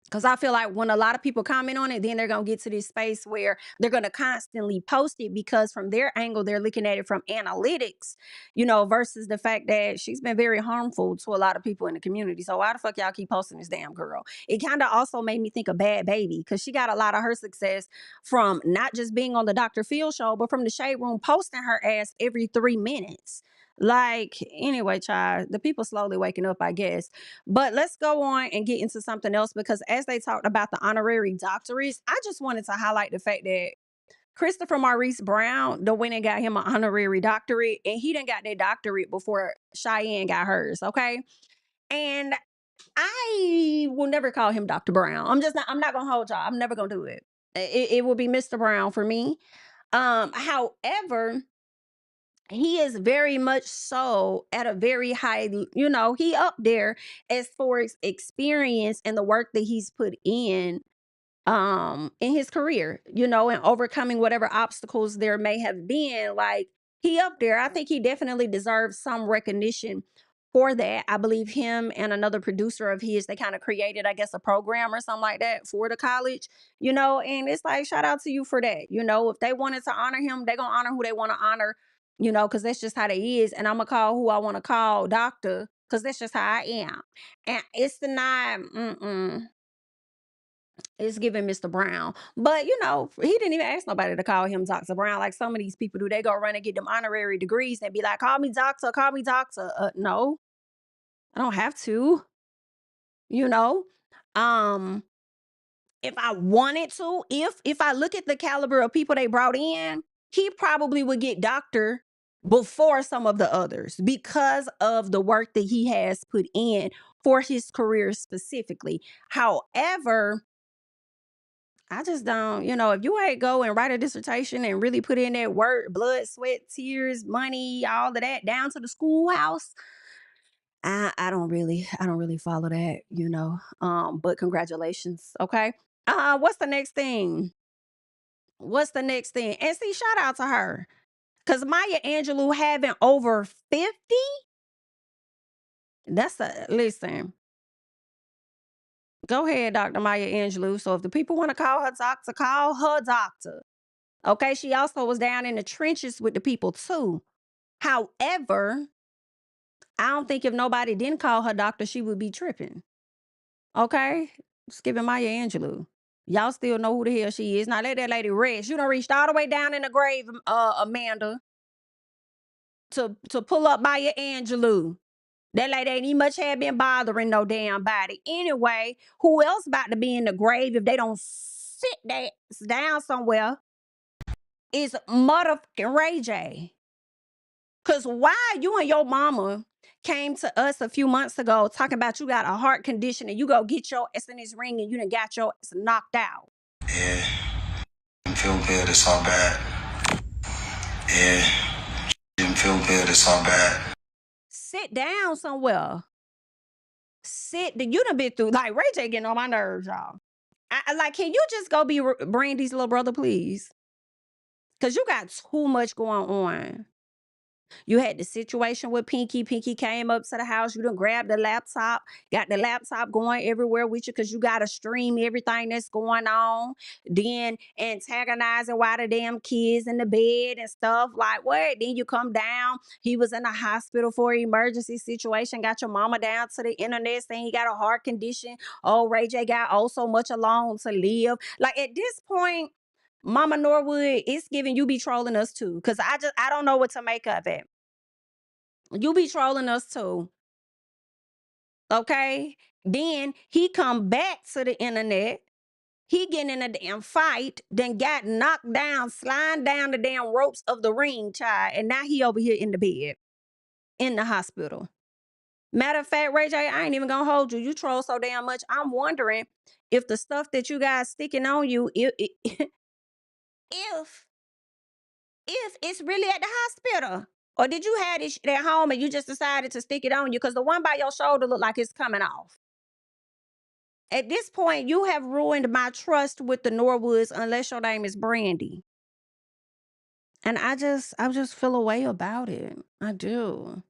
Because I feel like when a lot of people comment on it, then they're going to get to this space where they're going to constantly post it because from their angle, they're looking at it from analytics, you know, versus the fact that she's been very harmful to a lot of people in the community. So why the fuck y'all keep posting this damn girl? It kind of also made me think of Bad Baby because she got a lot of her success from not just being on the Dr. Phil show, but from the Shade Room posting her ass every 3 minutes. Like, anyway, child, the people slowly waking up, I guess. But let's go on and get into something else because as they talked about the honorary doctorates, I just wanted to highlight the fact that Christopher Maurice Brown, the went and got him an honorary doctorate, and he done got that doctorate before Cheyenne got hers, okay? And I will never call him Dr. Brown. I'm not gonna hold y'all. I'm never gonna do it. It will be Mr. Brown for me. However, he is very much so at a very high, you know, he up there as far as experience and the work that he's put in his career, you know, and overcoming whatever obstacles there may have been. Like, he up there. I think he definitely deserves some recognition for that. I believe him and another producer of his, they kind of created, I guess, a program or something like that for the college, you know, and it's like, shout out to you for that. You know, if they wanted to honor him, they gonna honor who they want to honor, you know, because that's just how they is. And I'm gonna call who I want to call doctor, because that's just how I am. And it's the not it's giving Mr. Brown. But, you know, he didn't even ask nobody to call him Dr. Brown like some of these people do. They go run and get them honorary degrees and be like, call me doctor, call me doctor. No, I don't have to, you know. If I wanted to, if I look at the caliber of people they brought in, he probably would get doctor before some of the others because of the work that he has put in for his career specifically. However, I just don't, you know, if you ain't go and write a dissertation and really put in that work, blood, sweat, tears, money, all of that down to the schoolhouse, I don't really follow that, you know. But congratulations, okay. What's the next thing? What's the next thing? And see, shout out to her. Cause Maya Angelou having over 50, that's a listen. Go ahead, Dr. Maya Angelou. So if the people want to call her doctor, call her doctor. Okay, she also was down in the trenches with the people too. However, I don't think if nobody didn't call her doctor, she would be tripping. Okay, just giving Maya Angelou. Y'all still know who the hell she is. Now let that lady rest. You done reached all the way down in the grave, Amanda, to pull up Maya Angelou. That lady ain't even much had been bothering no damn body. Anyway, who else about to be in the grave if they don't sit down somewhere is motherfucking Ray J. Cause why you and your mama came to us a few months ago talking about you got a heart condition and you go get your ass in this ring and you done got your ass knocked out. Yeah, didn't feel good, it's all bad. Yeah, didn't feel good, it's all bad. Sit down somewhere. You done been through, like, Ray J getting on my nerves, y'all. Like, can you just go be Brandy's little brother, please? Cause you got too much going on. You had the situation with Pinky. Pinky came up to the house. You done grabbed the laptop, got the laptop going everywhere with you because you got to stream everything that's going on. Then antagonizing why the damn kids in the bed and stuff. Like, what? Then you come down. He was in the hospital for an emergency situation. Got your mama down to the internet saying he got a heart condition. Oh, Ray J got oh so much alone to live. Like, at this point, Mama Norwood, it's giving you be trolling us too. Cause I don't know what to make of it. You be trolling us too. Okay? Then he come back to the internet. He getting in a damn fight, then got knocked down, sliding down the damn ropes of the ring, child. And now he over here in the bed, in the hospital. Matter of fact, Ray J, I ain't even gonna hold you. You troll so damn much. I'm wondering if the stuff that you guys sticking on you, if it's really at the hospital. Or did you have this shit at home and you just decided to stick it on you? Because the one by your shoulder look like it's coming off. At this point, you have ruined my trust with the Norwoods unless your name is Brandy. And I just feel a way about it. I do.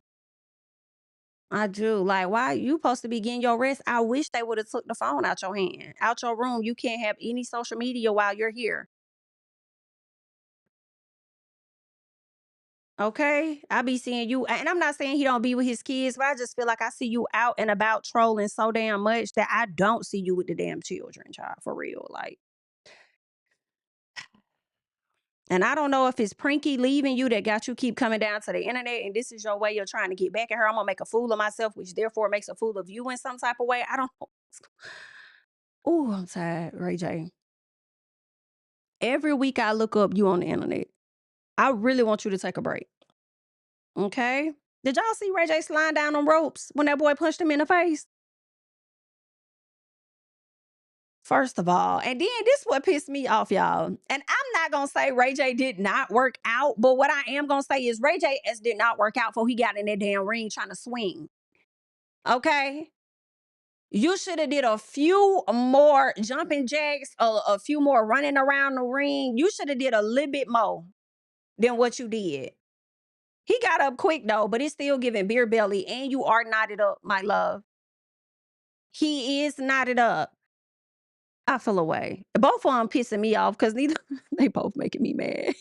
Like, why you supposed to be getting your rest? I wish they would have took the phone out your hand, out your room. You can't have any social media while you're here. Okay? I be seeing you, and I'm not saying he don't be with his kids, but I just feel like I see you out and about trolling so damn much that I don't see you with the damn children, child, for real. Like, and I don't know if it's Prinky leaving you that got you keep coming down to the internet and this is your way of trying to get back at her. I'm gonna make a fool of myself, which therefore makes a fool of you in some type of way. I don't know. Oh, I'm tired, Ray J. Every week I look up you on the internet. I really want you to take a break. Okay? Did y'all see Ray J sliding down on ropes when that boy punched him in the face? First of all, and then this what pissed me off, y'all. And I'm not gonna say Ray J did not work out, but what I am gonna say is Ray J did not work out before he got in that damn ring trying to swing. Okay? You should have did a few more jumping jacks, a few more running around the ring. You should have did a little bit more than what you did. He got up quick though, but it's still giving beer belly, and you are knotted up, my love. He is knotted up. I feel away. Both of them pissing me off because neither they both making me mad.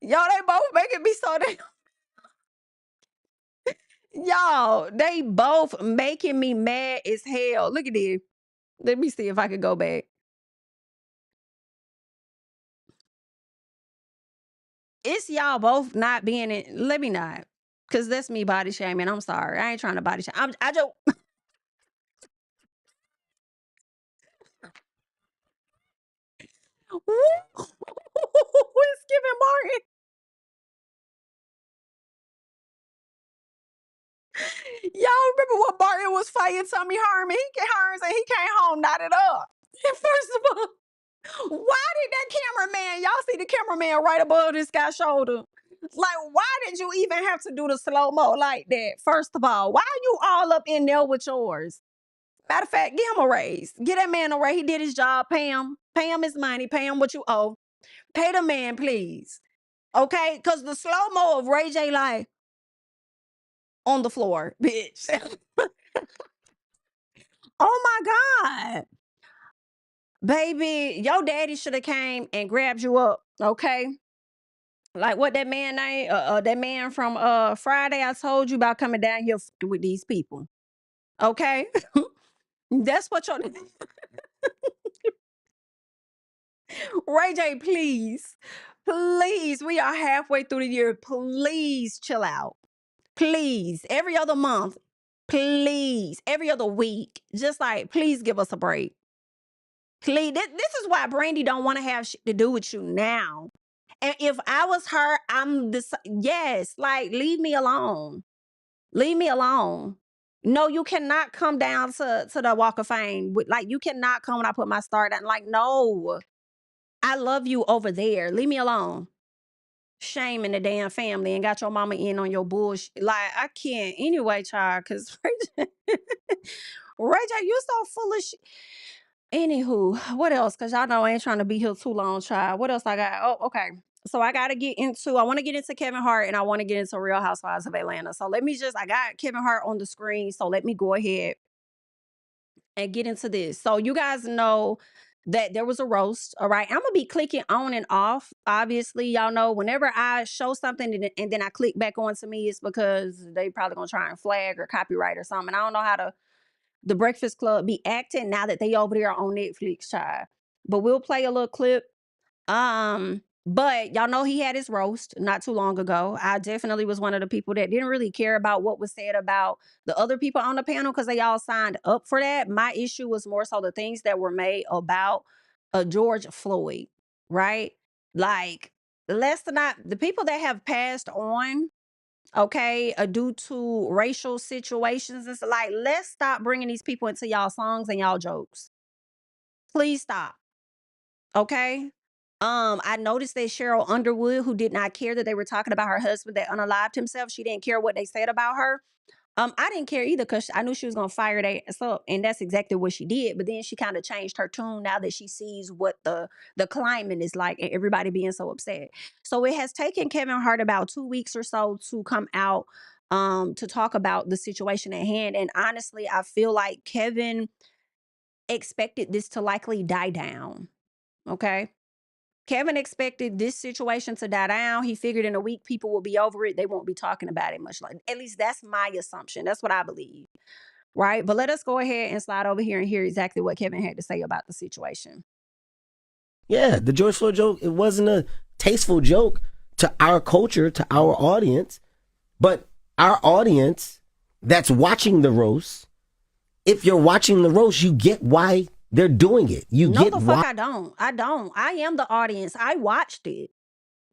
Y'all, they both making me so damn. Y'all, they both making me mad as hell. Look at this. Let me see if I can go back. It's y'all both not being in. Let me not. Because that's me body shaming. I'm sorry. I ain't trying to body shame. I just. It's giving Martin. Y'all remember when Barton was fighting Tommy Herman? Hearns and he came home knotted up. And first of all, why did that cameraman, y'all see the cameraman right above this guy's shoulder? Like, why did you even have to do the slow-mo like that? First of all, why are you all up in there with yours? Matter of fact, give him a raise. Get that man a raise. He did his job. Pay him. Pay him his money. Pay him what you owe. Pay the man, please. Okay? Because the slow-mo of Ray J like, on the floor, bitch. Oh my God. Baby, your daddy should have came and grabbed you up, okay? Like what that man name, that man from Friday I told you about coming down here with these people. Okay? That's what your Ray J, please. Please. We are halfway through the year. Please chill out. Please. Every other month. Please. Every other week. Just like, please give us a break. Please. This is why Brandy don't want to have shit to do with you now. And if I was her, yes, like, leave me alone. Leave me alone. No, you cannot come down to the Walk of Fame. Like, you cannot come when I put my star down. Like, no. I love you over there. Leave me alone. Shame in the damn family and got your mama in on your bullshit. Like, I can't. Anyway, child, because Ray J, you so full of shit. Anywho, what else? Because y'all know I ain't trying to be here too long, child. What else I got? Oh, okay. So I want to get into Kevin Hart and I want to get into Real Housewives of Atlanta. So I got Kevin Hart on the screen. So let me go ahead and get into this. So you guys know that there was a roast, all right? I'm going to be clicking on and off. Obviously, y'all know whenever I show something and then I click back on to me, it's because they probably going to try and flag or copyright or something. I don't know how the Breakfast Club be acting now that they over there on Netflix, child. But we'll play a little clip. But y'all know he had his roast not too long ago. I definitely was one of the people that didn't really care about what was said about the other people on the panel because they all signed up for that. My issue was more so the things that were made about George Floyd, right? Like, let's not, the people that have passed on, okay, due to racial situations, it's like, let's stop bringing these people into y'all songs and y'all jokes. Please stop. Okay. I noticed that Cheryl Underwood, who did not care that they were talking about her husband that unalived himself, she didn't care what they said about her. I didn't care either because I knew she was gonna fire their ass up, and that's exactly what she did. But then she kind of changed her tune now that she sees what the climate is like and everybody being so upset. So it has taken Kevin Hart about 2 weeks or so to come out to talk about the situation at hand. And honestly, I feel like Kevin expected this to likely die down. Okay. Kevin expected this situation to die down. He figured in a week people will be over it. They won't be talking about it much. Like, at least that's my assumption. That's what I believe. Right. But let us go ahead and slide over here and hear exactly what Kevin had to say about the situation. Yeah, the George Floyd joke, it wasn't a tasteful joke to our culture, to our audience, but our audience that's watching the roast, if you're watching the roast, you get why they're doing it. You No, get the why. fuck I don't. I don't. I am the audience. I watched it.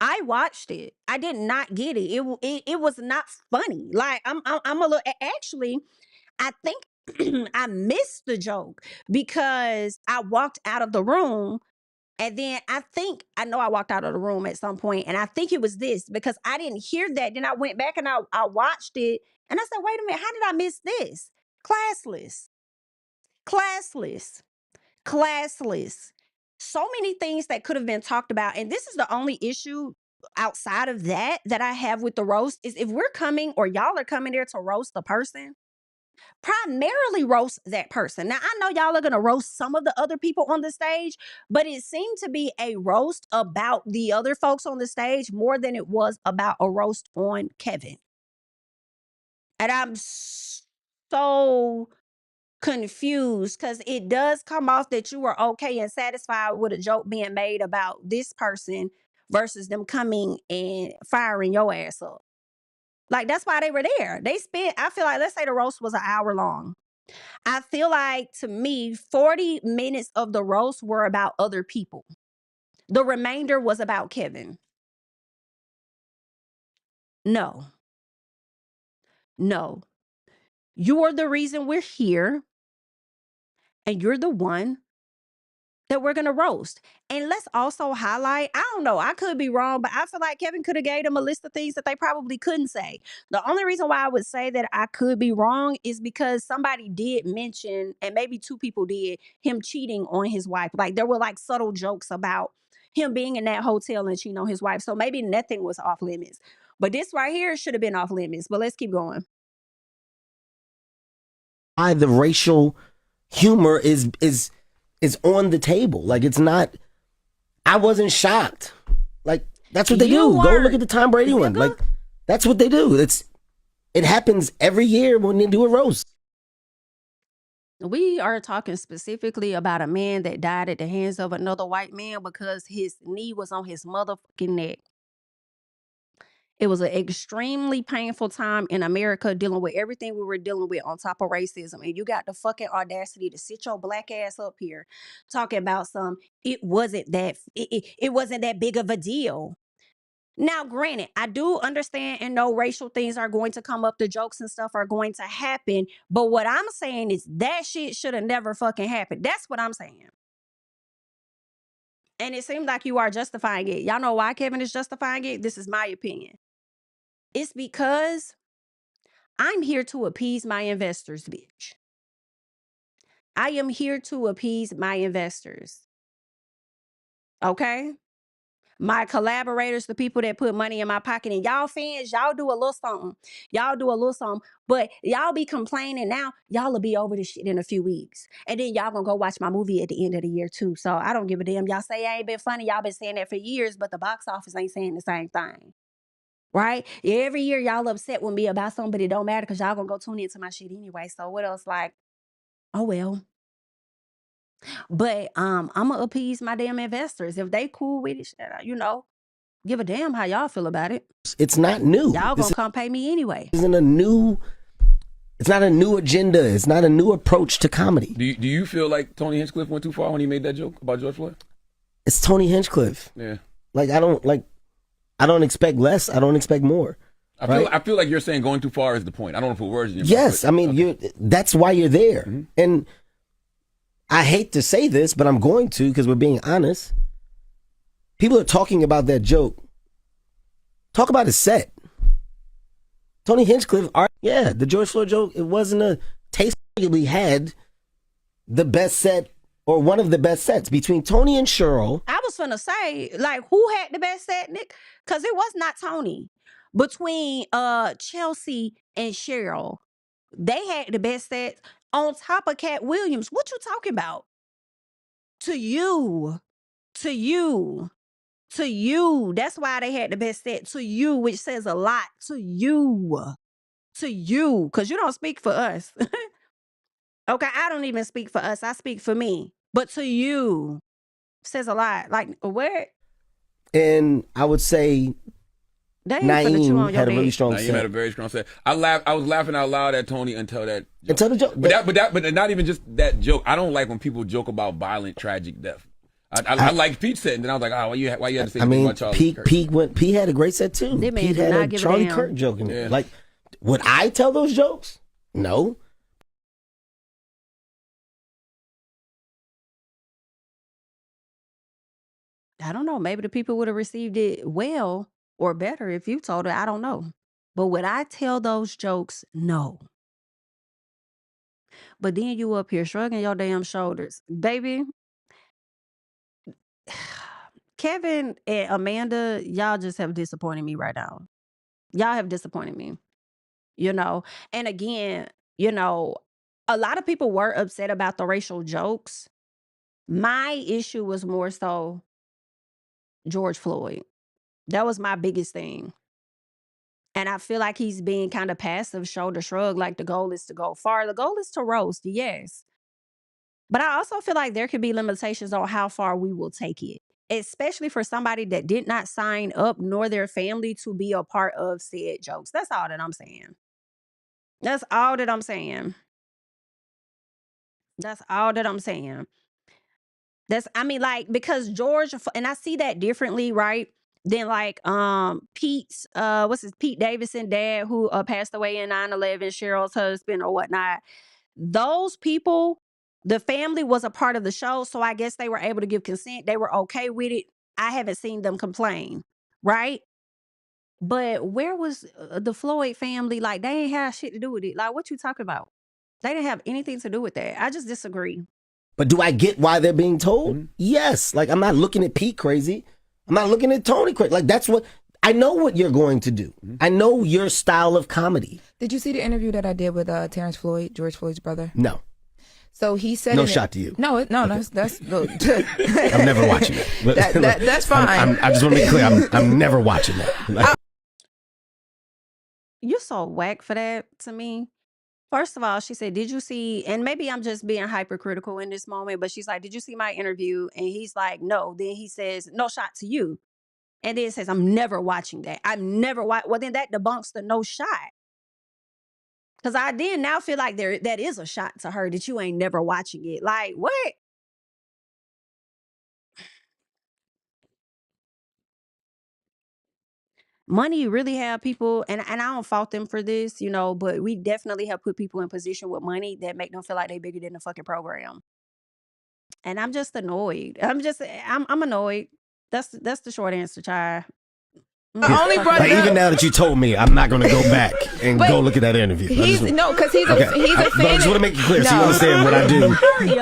I did not get it. It was not funny. Like I'm a little. Actually, I think I missed the joke because I walked out of the room. And then I know I walked out of the room at some point, and I think it was this because I didn't hear that. Then I went back and I watched it, and I said, "Wait a minute, how did I miss this?" Classless, classless, classless. So many things that could have been talked about, and this is the only issue outside of that I have with the roast is if we're coming or y'all are coming there to roast the person, primarily roast that person. Now, I know y'all are going to roast some of the other people on the stage, but it seemed to be a roast about the other folks on the stage more than it was about a roast on Kevin. And I'm so confused because it does come off that you were okay and satisfied with a joke being made about this person versus them coming and firing your ass up. Like, that's why they were there. They spent, I feel like, let's say the roast was an hour long. I feel like, to me, 40 minutes of the roast were about other people. The remainder was about Kevin. No. No. You're the reason we're here, and you're the one that we're going to roast. And let's also highlight, I don't know, I could be wrong, but I feel like Kevin could have gave them a list of things that they probably couldn't say. The only reason why I would say that I could be wrong is because somebody did mention, and maybe two people did, him cheating on his wife. Like, there were like subtle jokes about him being in that hotel and cheating on his wife. So maybe nothing was off limits. But this right here should have been off limits. But let's keep going. Why the racial humor is on the table. Like, it's not, I wasn't shocked. Like, that's what they do. Go look at the Tom Brady one. Like, that's what they do. It happens every year when they do a roast. We are talking specifically about a man that died at the hands of another white man because his knee was on his motherfucking neck. It was an extremely painful time in America dealing with everything we were dealing with on top of racism. And you got the fucking audacity to sit your black ass up here talking about it wasn't that big of a deal. Now, granted, I do understand and know racial things are going to come up. The jokes and stuff are going to happen. But what I'm saying is that shit should have never fucking happened. That's what I'm saying. And it seems like you are justifying it. Y'all know why Kevin is justifying it? This is my opinion. It's because I'm here to appease my investors, bitch. I am here to appease my investors. Okay? My collaborators, the people that put money in my pocket, and y'all fans, y'all do a little something. Y'all do a little something, but y'all be complaining now. Y'all will be over this shit in a few weeks. And then y'all gonna go watch my movie at the end of the year too. So I don't give a damn. Y'all say I ain't been funny. Y'all been saying that for years, but the box office ain't saying the same thing. Right? Every year y'all upset with me about something, but it don't matter because y'all gonna go tune into my shit anyway. So what else? Like, oh well. But I'm gonna appease my damn investors. If they cool with it, Give a damn how y'all feel about it. It's not new. Y'all gonna come pay me anyway. It's not a new agenda. It's not a new approach to comedy. Do you feel like Tony Hinchcliffe went too far when he made that joke about George Floyd? It's Tony Hinchcliffe. Yeah. Like I don't expect less. I don't expect more. I feel like you're saying going too far is the point. I don't want to put words in your mouth. Yes, I mean that's why you're there. Mm-hmm. And I hate to say this, but I'm going to because we're being honest. People are talking about that joke. Talk about his set. Tony Hinchcliffe, the George Floyd joke, it wasn't a taste. Arguably had the best set or one of the best sets between Tony and Cheryl. I was finna say, like, who had the best set, Nick? Because it was not Tony. Between Chelsea and Cheryl, they had the best sets on top of Cat Williams. What you talking about? To you. That's why they had the best set. To you, which says a lot. To you, because you don't speak for us. Okay, I don't even speak for us. I speak for me. But to you, says a lot. Like, what? And I would say Naeem had a really strong set. Naeem had a very strong set. I was laughing out loud at Tony until that joke. Until the joke. But not even just that joke. I don't like when people joke about violent, tragic death. I like Pete's set, and then I was like, why you had to say anything about Charlie Kirk? Pete had a great set too. Pete had a Charlie Kirk joke in it. Like, would I tell those jokes? No. I don't know. Maybe the people would have received it well or better if you told it. I don't know. But would I tell those jokes? No. But then you up here shrugging your damn shoulders. Baby, Kevin and Amanda, y'all just have disappointed me right now. Y'all have disappointed me. And again, a lot of people were upset about the racial jokes. My issue was more so George Floyd. That was my biggest thing. And I feel like he's being kind of passive, shoulder shrug, like the goal is to go far. The goal is to roast, yes. But I also feel like there could be limitations on how far we will take it, especially for somebody that did not sign up nor their family to be a part of said jokes. That's all that I'm saying. That's all that I'm saying. Because George, and I see that differently, right? Than like Pete's, Pete Davidson dad who passed away in 9/11, Cheryl's husband or whatnot. Those people, the family was a part of the show, so I guess they were able to give consent. They were okay with it. I haven't seen them complain, right? But where was the Floyd family? Like, they ain't have shit to do with it. Like, what you talking about? They didn't have anything to do with that. I just disagree. But do I get why they're being told? Mm-hmm. Yes. Like, I'm not looking at Pete crazy. I'm not looking at Tony crazy. Like, that's what I know what you're going to do. Mm-hmm. I know your style of comedy. Did you see the interview that I did with Terrence Floyd, George Floyd's brother? No. So he said, no shot to you. No, okay. That's I'm never watching it. That's fine. I just want to be clear. I'm never watching that. You're so whack for that to me. First of all, she said, did you see, and maybe I'm just being hypercritical in this moment, but she's like, did you see my interview? And he's like, no. Then he says, no shot to you. And then it says, I'm never watching that. Well, then that debunks the no shot. Because I then now feel like that is a shot to her that you ain't never watching it. Like, what? Money really have people, and I don't fault them for this, but we definitely have put people in position with money that make them feel like they bigger than the fucking program. And I'm just annoyed. I'm annoyed. That's the short answer, child. Even now that you told me, I'm not going to go back and go look at that interview. Because he's a fan. But I just want to make it clear so you understand what I do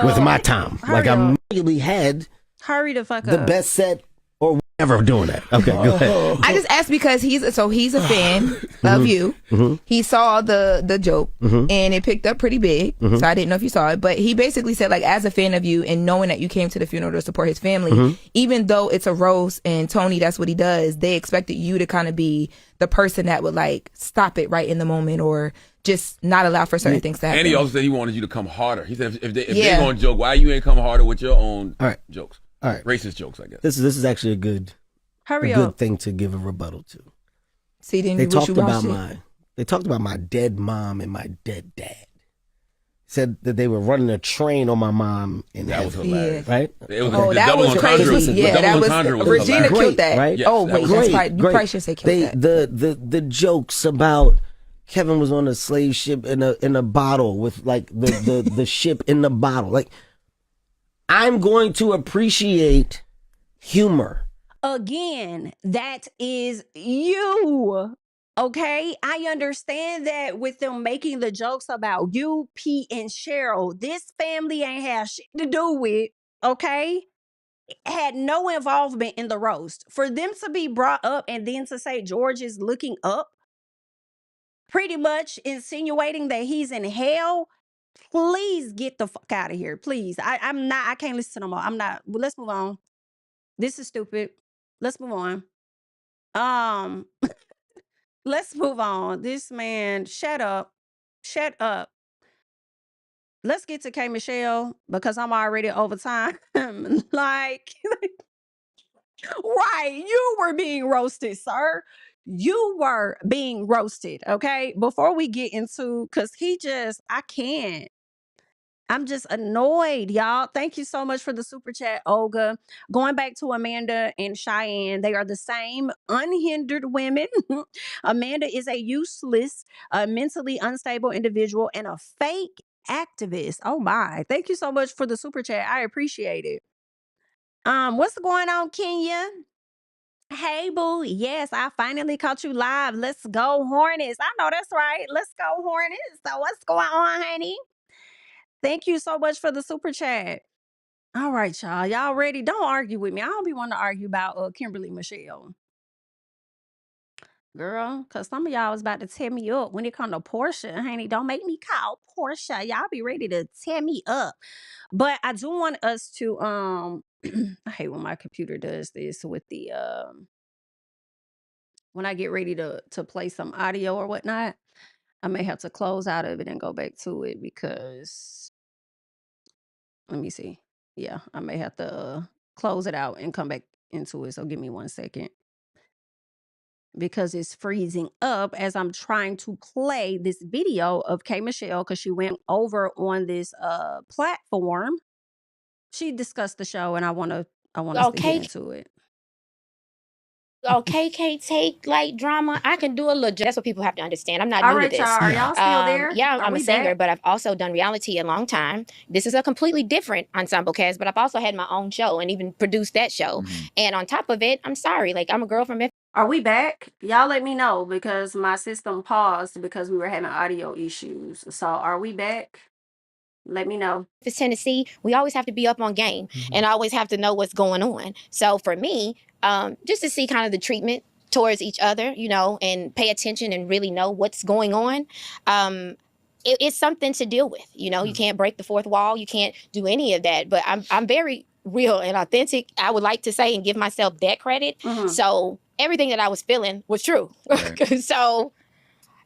with my time. Like, I'm really had hurry the fuck the up. best set or whatever doing that. Okay, go ahead. I just asked because he's a fan of you. Mm-hmm. He saw the joke and it picked up pretty big. Mm-hmm. So I didn't know if you saw it, but he basically said, like, as a fan of you and knowing that you came to the funeral to support his family, even though it's a roast and Tony, that's what he does, they expected you to kind of be the person that would like stop it right in the moment or just not allow for certain things to happen. And he also said he wanted you to come harder. He said if they're going to joke, why you ain't come harder with your own jokes? All right. Racist jokes, I guess. This is actually a good Hurry good up. thing to give a rebuttal to. See, then They you wish talked you about watched it. they talked about my dead mom and my dead dad. Said that they were running a train on my mom in That was heaven, hilarious. right? It was, Oh, the that double was entendre crazy. Yeah, the that double was entendre was Regina hilarious. killed that. Right? Yes, Oh that wait, was that's great, probably you great. probably should say killed that. The jokes about Kevin was on a slave ship in a bottle with like the ship in the bottle. Like, I'm going to appreciate humor. Again, that is you. Okay, I understand that with them making the jokes about you, Pete, and Cheryl, this family ain't have shit to do with, okay? Had no involvement in the roast. For them to be brought up and then to say George is looking up, pretty much insinuating that he's in hell, please get the fuck out of here. Please. I can't listen to no more. I'm not. Well, let's move on. This is stupid. Let's move on. Um, let's move on. This man, shut up. Shut up. Let's get to Kmichelle because I'm already over time. Like, right, you were being roasted, sir. You were being roasted, okay? Before we get into, because I can't. I'm just annoyed, y'all. Thank you so much for the super chat, Olga. Going back to Amanda and Cheyenne, they are the same unhindered women. Amanda is a useless, mentally unstable individual and a fake activist. Oh my. Thank you so much for the super chat. I appreciate it. What's going on, Kenya? Hey, boo. Yes, I finally caught you live. Let's go, Hornets. I know that's right. Let's go, Hornets. So what's going on, honey? Thank you so much for the super chat. All right, y'all. Y'all ready? Don't argue with me. I don't be wanting to argue about Kimberly Michelle. Girl, because some of y'all was about to tear me up when it come to Portia, honey. Don't make me call Portia. Y'all be ready to tear me up. But I do want us to I hate when my computer does this with the when I get ready to play some audio or whatnot. I may have to close out of it and go back to it because let me see. Yeah, I may have to close it out and come back into it. So give me 1 second. Because it's freezing up as I'm trying to play this video of Kmichelle because she went over on this platform. She discussed the show and I want us to get into it. Okay, can't take like drama. I can do a little. That's what people have to understand. I'm not All new to right, this. y'all. Are y'all still there? Yeah, Are I'm a we singer, back? but I've also done reality a long time. This is a completely different ensemble cast, but I've also had my own show and even produced that show. And on top of it, I'm sorry, like I'm a girl from Memphis. Are we back? Y'all let me know because my system paused because we were having audio issues. So are we back? Let me know. Memphis, Tennessee, we always have to be up on game and always have to know what's going on. So for me, just to see kind of the treatment towards each other, you know, and pay attention and really know what's going on. It's something to deal with. You know, you can't break the fourth wall. You can't do any of that. But I'm very real and authentic. I would like to say and give myself that credit. So everything that I was feeling was true. Right. So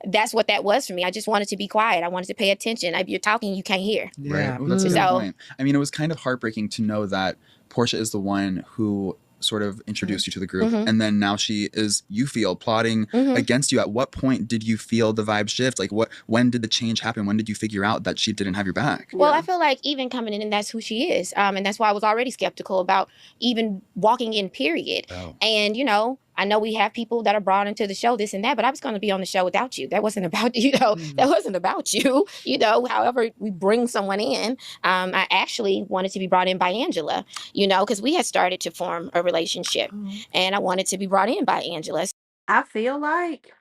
that's what that was for me. I just wanted to be quiet. I wanted to pay attention. If you're talking, you can't hear. Yeah, right. Well, that's a good point. I mean, it was kind of heartbreaking to know that Portia is the one who sort of introduced you to the group, and then now she is, you feel, plotting against you. At what point did you feel the vibe shift? Like, when did the change happen? When did you figure out that she didn't have your back? Well, I feel like even coming in, and that's who she is, and that's why I was already skeptical about even walking in, period. And, you know, I know we have people that are brought into the show, this and that, but I was going to be on the show without you. That wasn't about, you know, that wasn't about you. You know, however we bring someone in, I actually wanted to be brought in by Angela, you know, because we had started to form a relationship, and I wanted to be brought in by Angela. I feel like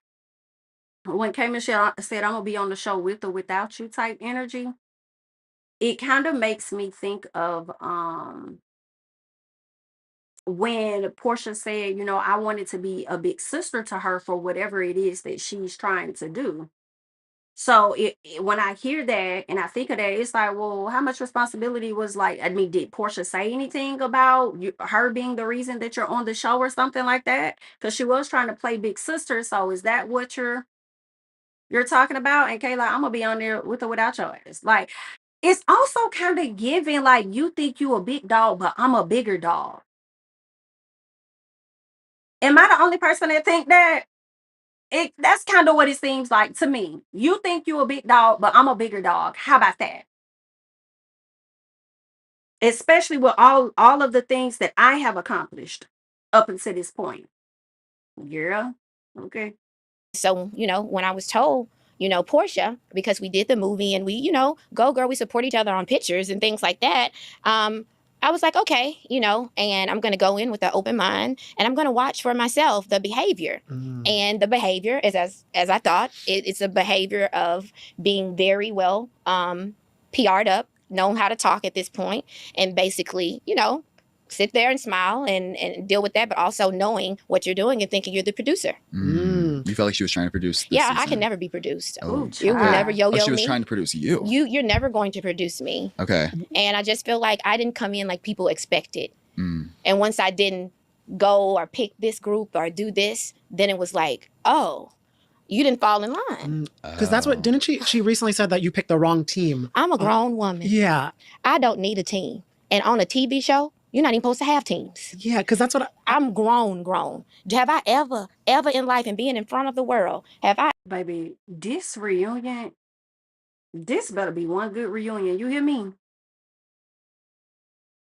when Kmichelle said I'm going to be on the show with or without you type energy, it kind of makes me think of when Portia said, you know, I wanted to be a big sister to her for whatever it is that she's trying to do. So when I hear that and I think of that, it's like, well, how much responsibility was like, I mean, did Portia say anything about her being the reason that you're on the show or something like that? Because she was trying to play big sister. So is that what you're talking about? And Kayla, I'm gonna be on there with or without your ass. Like, it's also kind of giving like you think you a big dog, but I'm a bigger dog. Am I the only person that think that? That's kind of what it seems like to me. You think you a big dog, but I'm a bigger dog. How about that? Especially with all of the things that I have accomplished up until this point. Yeah. Okay. So, when I was told, Portia, because we did the movie and we, go girl, we support each other on pictures and things like that. I was like, okay, and I'm going to go in with an open mind and I'm going to watch for myself the behavior. And the behavior is as I thought. It's a behavior of being very well PR'd up, knowing how to talk at this point, and basically, sit there and smile and deal with that, but also knowing what you're doing and thinking you're the producer. You felt like she was trying to produce this Yeah, season. I can never be produced. Oh, You will never yo-yo me. she was trying to produce you. You're never going to produce me. Okay. And I just feel like I didn't come in like people expected. And once I didn't go or pick this group or do this, then it was like, oh, you didn't fall in line. Because that's what, didn't she recently said that you picked the wrong team. I'm a grown woman. Yeah. I don't need a team. And on a TV show, you're not even supposed to have teams. Yeah, because that's what I'm grown. Have I ever in life and being in front of the world, have I? Baby, this reunion, this better be one good reunion. You hear me?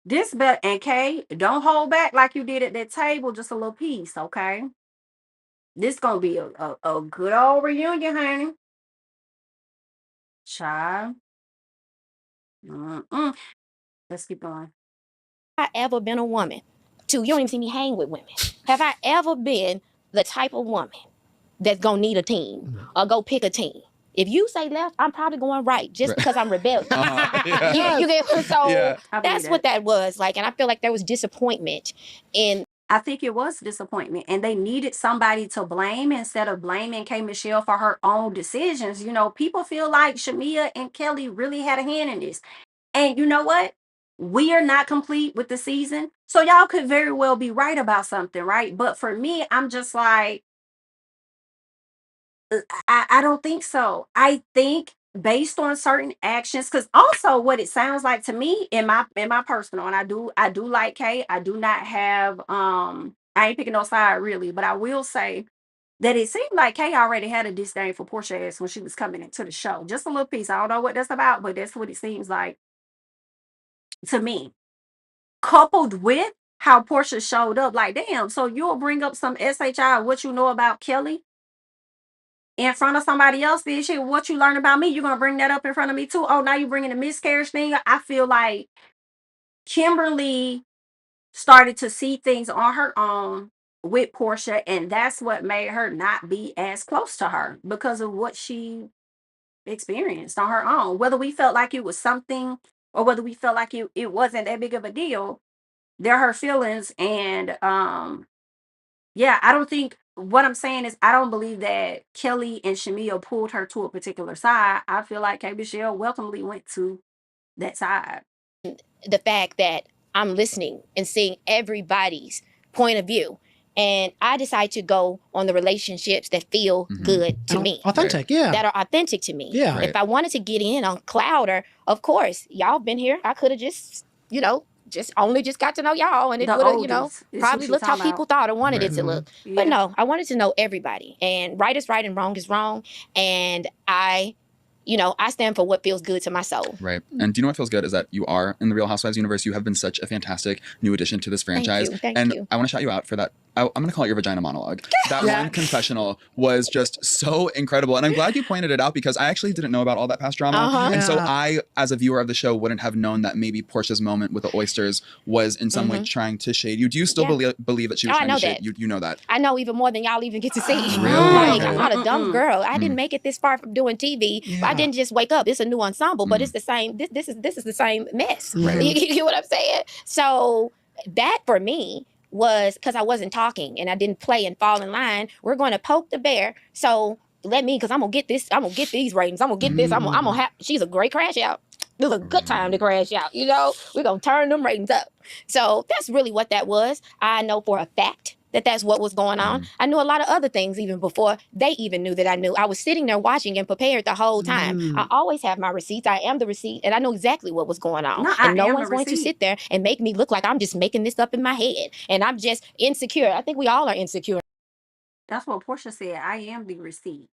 This better, and Kay, don't hold back like you did at that table, just a little piece, okay? This gonna be a good old reunion, honey. Child. Let's keep going. Have I ever been a woman? You don't even see me hang with women. Have I ever been the type of woman that's gonna need a team or go pick a team? If you say left, I'm probably going right just because I'm rebellious. You get so that's what that was like, and I feel like there was disappointment in. I think it was disappointment, and they needed somebody to blame instead of blaming Kmichelle for her own decisions. People feel like Shamia and Kelly really had a hand in this, and you know what? We are not complete with the season, so y'all could very well be right about something, right? But for me, I'm just like, I don't think so. I think based on certain actions, because also what it sounds like to me in my personal, and I do like Kay. I do not have I ain't picking no side really, but I will say that it seemed like Kay already had a disdain for Portia when she was coming into the show. Just a little piece. I don't know what that's about, but that's what it seems like to me. Coupled with how Portia showed up, like, damn, so you'll bring up some SHI, what you know about Kelly, in front of somebody else, this shit, what you learn about me, you're gonna bring that up in front of me too. Oh, now you're bringing the miscarriage thing. I feel like Kimberly started to see things on her own with Portia, and that's what made her not be as close to her because of what she experienced on her own. Whether we felt like it was something or whether we felt like it wasn't that big of a deal, they're her feelings. And yeah, I don't think, what I'm saying is I don't believe that Kelly and Shamia pulled her to a particular side. I feel like Kmichelle welcomely went to that side. The fact that I'm listening and seeing everybody's point of view, and I decide to go on the relationships that feel good to me. Authentic, yeah. That are authentic to me. Yeah. If I wanted to get in on Clouder, of course, y'all been here. I could have just, just got to know y'all, and it would have, probably looked how people thought or wanted it to look. Yeah. But no, I wanted to know everybody, and right is right and wrong is wrong. And I stand for what feels good to my soul. Right. And do you know what feels good is that you are in the Real Housewives universe. You have been such a fantastic new addition to this franchise. Thank you. I want to shout you out for that. I'm going to call it your vagina monologue. That one confessional was just so incredible. And I'm glad you pointed it out because I actually didn't know about all that past drama. And so I, as a viewer of the show, wouldn't have known that maybe Portia's moment with the oysters was in some way trying to shade you. Do you still believe that she was trying to shade you? You know that. I know even more than y'all even get to see. Really? Like, I'm not a dumb girl. I didn't make it this far from doing TV. I didn't just wake up. It's a new ensemble, but it's the same. This is the same mess. Right. You get what I'm saying? So that for me was because I wasn't talking and I didn't play and fall in line. We're going to poke the bear. So because I'm going to get this. I'm going to get these ratings. I'm going to get this. I'm going to have. She's a great crash out. It was a good time to crash out. We're going to turn them ratings up. So that's really what that was. I know for a fact that that's what was going on. I knew a lot of other things even before they even knew that I knew. I was sitting there watching and prepared the whole time. I always have my receipts. I am the receipt, and I know exactly what was going on. No, and no I am one's the going to receipt. sit there and make me look like I'm just making this up in my head and I'm just insecure. I think we all are insecure That's what Portia said. I am the receipt.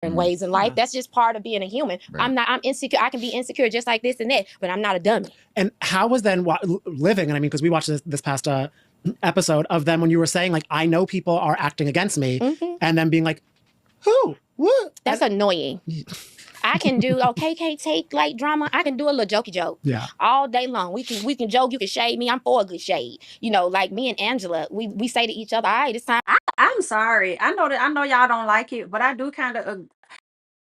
in ways in life. That's just part of being a human. I'm insecure. I can be insecure just like this and that, but I'm not a dummy. And how was then living? And I mean, because we watched this past episode of them when you were saying, like, I know people are acting against me, and then being like, who? What? That's annoying. I can do can't take like drama. I can do a little jokey joke. Yeah. All day long. We can joke, you can shade me. I'm for a good shade. You know, like me and Angela, we say to each other, all right, it's time. I'm sorry. I know y'all don't like it, but I do kind of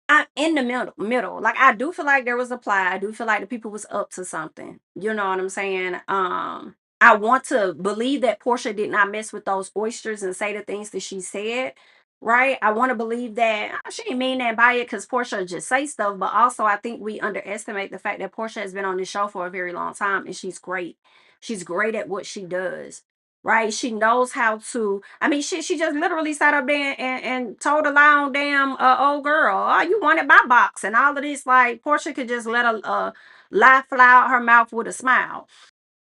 I'm in the middle. Like I do feel like there was a plot. I do feel like the people was up to something. You know what I'm saying? I want to believe that Portia did not mess with those oysters and say the things that she said. Right? I want to believe that she didn't mean that by it because Portia just say stuff, but also I think we underestimate the fact that Portia has been on this show for a very long time and she's great. She's great at what she does. Right? She knows how to. I mean, she just literally sat up there and told a lie on damn old girl. Oh, you wanted my box and all of this. Like Portia could just let a lie fly out her mouth with a smile.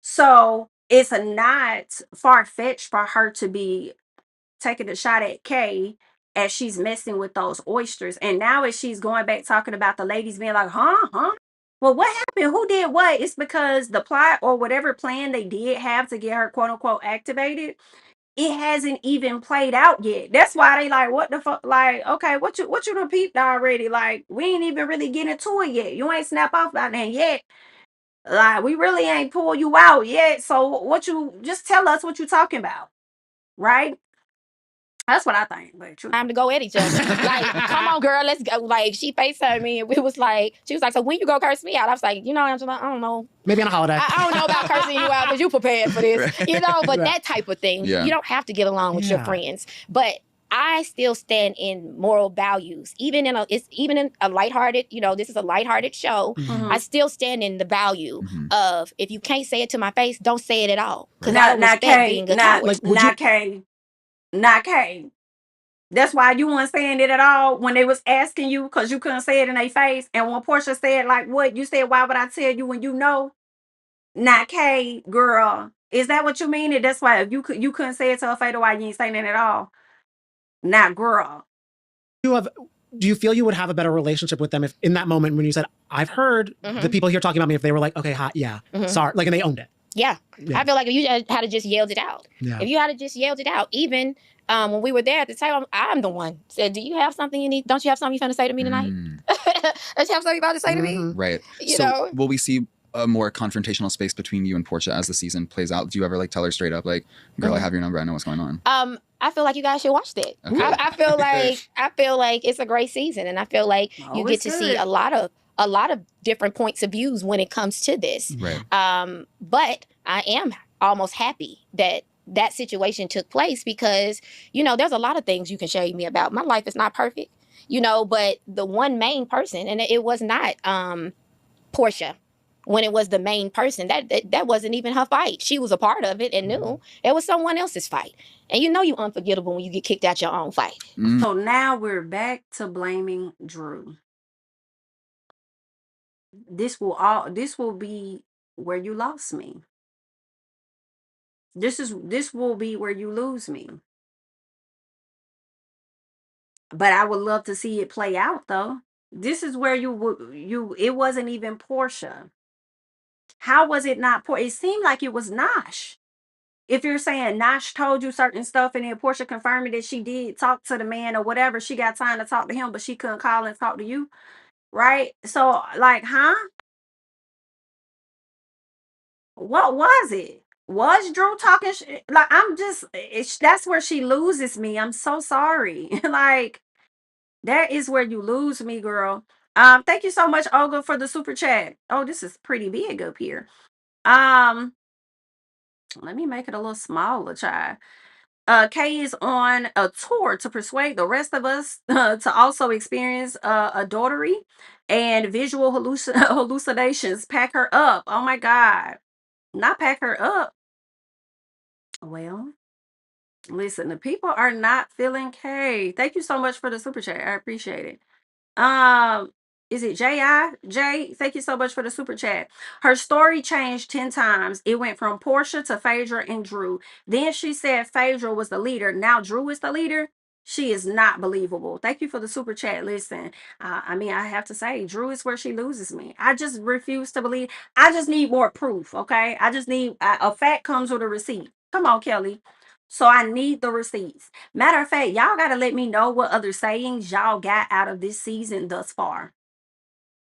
So it's not far fetched for her to be taking a shot at Kay as she's messing with those oysters. And now as she's going back talking about the ladies being like, huh? Well, what happened? Who did what? It's because the plot or whatever plan they did have to get her quote unquote activated, it hasn't even played out yet. That's why they like, what the fuck? Like, okay, what you done peeped already? Like, we ain't even really getting to it yet. You ain't snap off about that yet. Like, we really ain't pull you out yet. So what you just tell us what you talking about, right? That's what I think. But time to go at each other. Like, come on, girl, let's go. Like, she FaceTimed me and we was like, she was like, so when you go curse me out? I was like, you know, Angela, I don't know. Maybe on a holiday. I don't know about cursing you out because you prepared for this, you know, but that type of thing. You don't have to get along with your friends. But I still stand in moral values, even in a lighthearted, you know, this is a lighthearted show. I still stand in the value of if you can't say it to my face, don't say it at all. Because I don't respect being a coward. Not Kay. That's why you weren't saying it at all when they was asking you because you couldn't say it in their face. And when Portia said, like, what? You said, why would I tell you when you know? Not Kay, girl. Is that what you mean? And that's why if you couldn't say it to her face, why you ain't saying it at all? Not girl. Do you feel you would have a better relationship with them if in that moment when you said, I've heard the people here talking about me, if they were like, okay, hot, yeah, sorry, like, and they owned it. Yeah. I feel like if you had to just yelled it out. If you had to just yelled it out, even when we were there at the table, I'm the one said, do you have something you need? Don't you have something you're going to say to me tonight? Don't you have something you're about to say to me? Right. You know? Will we see a more confrontational space between you and Portia as the season plays out? Do you ever like tell her straight up, like, girl, I have your number, I know what's going on? I feel like you guys should watch that. Okay. I feel like it's a great season, and I feel like you get to see a lot of different points of views when it comes to this. Right. But I am almost happy that situation took place because, you know, there's a lot of things you can shade me about. My life is not perfect, you know, but the one main person, and it was not Portia. When it was the main person, that wasn't even her fight. She was a part of it and knew it was someone else's fight. And you know you unforgettable when you get kicked out your own fight. So now we're back to blaming Drew. This will be where you lost me. This will be where you lose me. But I would love to see it play out though. This is where it wasn't even Portia. How was it not Portia? It seemed like it was Nosh. If you're saying Nosh told you certain stuff and then Portia confirmed that she did talk to the man or whatever, she got time to talk to him, but she couldn't call and talk to you, right? So like, huh? What was it? Was Drew talking like that's where she loses me. I'm so sorry. Like that is where you lose me, girl. Thank you so much, Olga, for the super chat. Oh, this is pretty big up here. Let me make it a little smaller, child. Kay is on a tour to persuade the rest of us to also experience adultery and visual hallucinations. Pack her up. Oh my God. Not pack her up. Well, Listen, the people are not feeling K. Thank you so much for the super chat. I appreciate it. Um, is it J.I.? Jay, thank you so much for the super chat. Her story changed 10 times. It went from Portia to Phaedra and Drew. Then she said Phaedra was the leader. Now Drew is the leader. She is not believable. Thank you for the super chat. Listen, I mean, I have to say, Drew is where she loses me. I just refuse to believe. I just need more proof, okay? I just need a fact comes with a receipt. Come on, Kelly. So I need the receipts. Matter of fact, y'all got to let me know what other sayings y'all got out of this season thus far.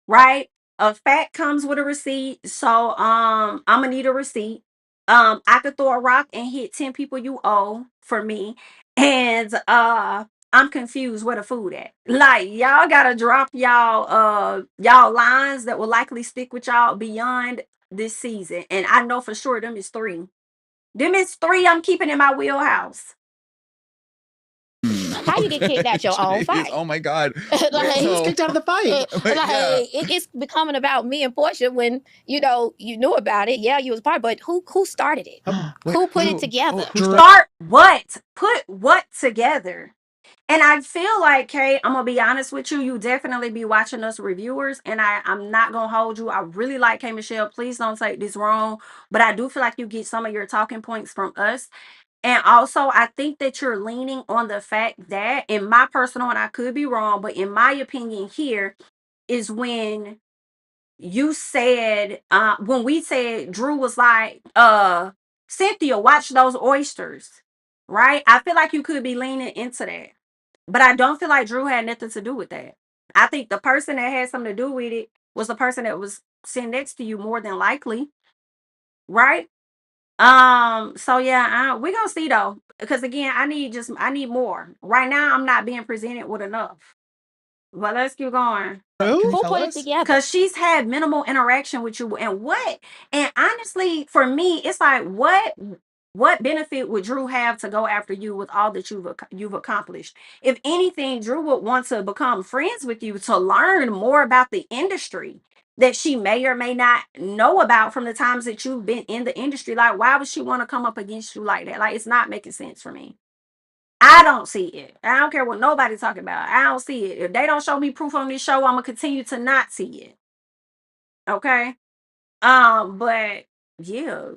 Right? A fact comes with a receipt. So I'm gonna need a receipt. I could throw a rock and hit 10 people you owe for me. And I'm confused where the food at. Like y'all gotta drop y'all lines that will likely stick with y'all beyond this season. And I know for sure them is 3. Them is 3 I'm keeping in my wheelhouse. How you get kicked out your own fight? Oh my God. Like, Who's kicked out of the fight? It's becoming about me and Portia when, you knew about it. Yeah, you was part, but who started it? Who put it together? Start what? Put what together? And I feel like, Kay, I'm gonna be honest with you. You definitely be watching us reviewers, and I'm not gonna hold you. I really like Kmichelle. Please don't take this wrong, but I do feel like you get some of your talking points from us. And also, I think that you're leaning on the fact that, in my personal, and I could be wrong, but in my opinion, here is when you said, when we said Drew was like, Cynthia, watch those oysters, right? I feel like you could be leaning into that, but I don't feel like Drew had nothing to do with that. I think the person that had something to do with it was the person that was sitting next to you, more than likely, right? So yeah, we're gonna see though, because again, I need more. Right now, I'm not being presented with enough. But let's keep going. Who put it together? Because she's had minimal interaction with you, and honestly, for me, it's like what benefit would Drew have to go after you with all that you've accomplished? If anything, Drew would want to become friends with you to learn more about the industry that she may or may not know about from the times that you've been in the industry. Like, why would she want to come up against you like that? Like, it's not making sense for me. I don't see it. I don't care what nobody's talking about. I don't see it. If they don't show me proof on this show, I'm gonna continue to not see it. Okay. But yeah.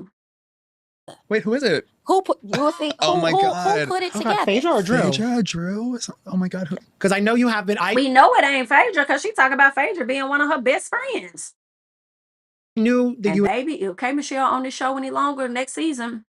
Wait, who is it? Who put? You will see. Oh my God. Who put it Oh together? God, Phaedra or Drew? Drew. Oh my God. Because I know you have been. We know it ain't Phaedra because she talking about Phaedra being one of her best friends. Knew that and baby, if Kmichelle on this show any longer next season,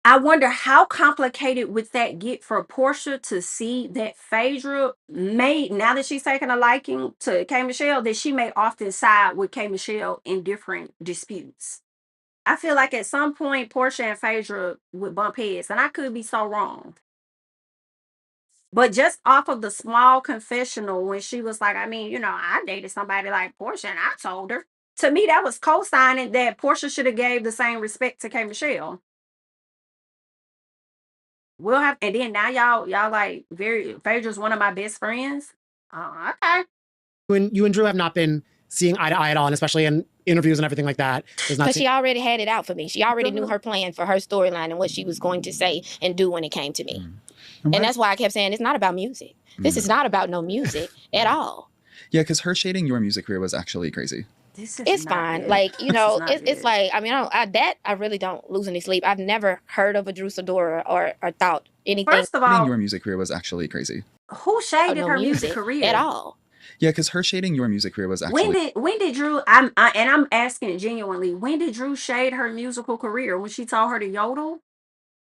I wonder how complicated would that get for Portia to see that Phaedra may, now that she's taken a liking to Kmichelle, that she may often side with Kmichelle in different disputes. I feel like at some point Portia and Phaedra would bump heads, and I could be so wrong. But just off of the small confessional when she was like, I mean, I dated somebody like Portia and I told her. To me, that was co-signing that Portia should have gave the same respect to Kmichelle. We'll have, and then now y'all like Phaedra's one of my best friends. Okay. You and Drew have not been seeing eye to eye at all, and especially in interviews and everything like that. Because she already had it out for me. She already knew her plan for her storyline and what she was going to say and do when it came to me. And that's why I kept saying it's not about music. This is not about no music at all. Yeah, because her shading your music career was actually crazy. It's fine. Good. Like, it's like, I mean, I really don't lose any sleep. I've never heard of a Drew Sidora or thought anything. First of all, your music career was actually crazy. Who shaded her music career at all? Yeah, because her shading your music career was actually. When did Drew? I'm asking genuinely. When did Drew shade her musical career? When she taught her to yodel?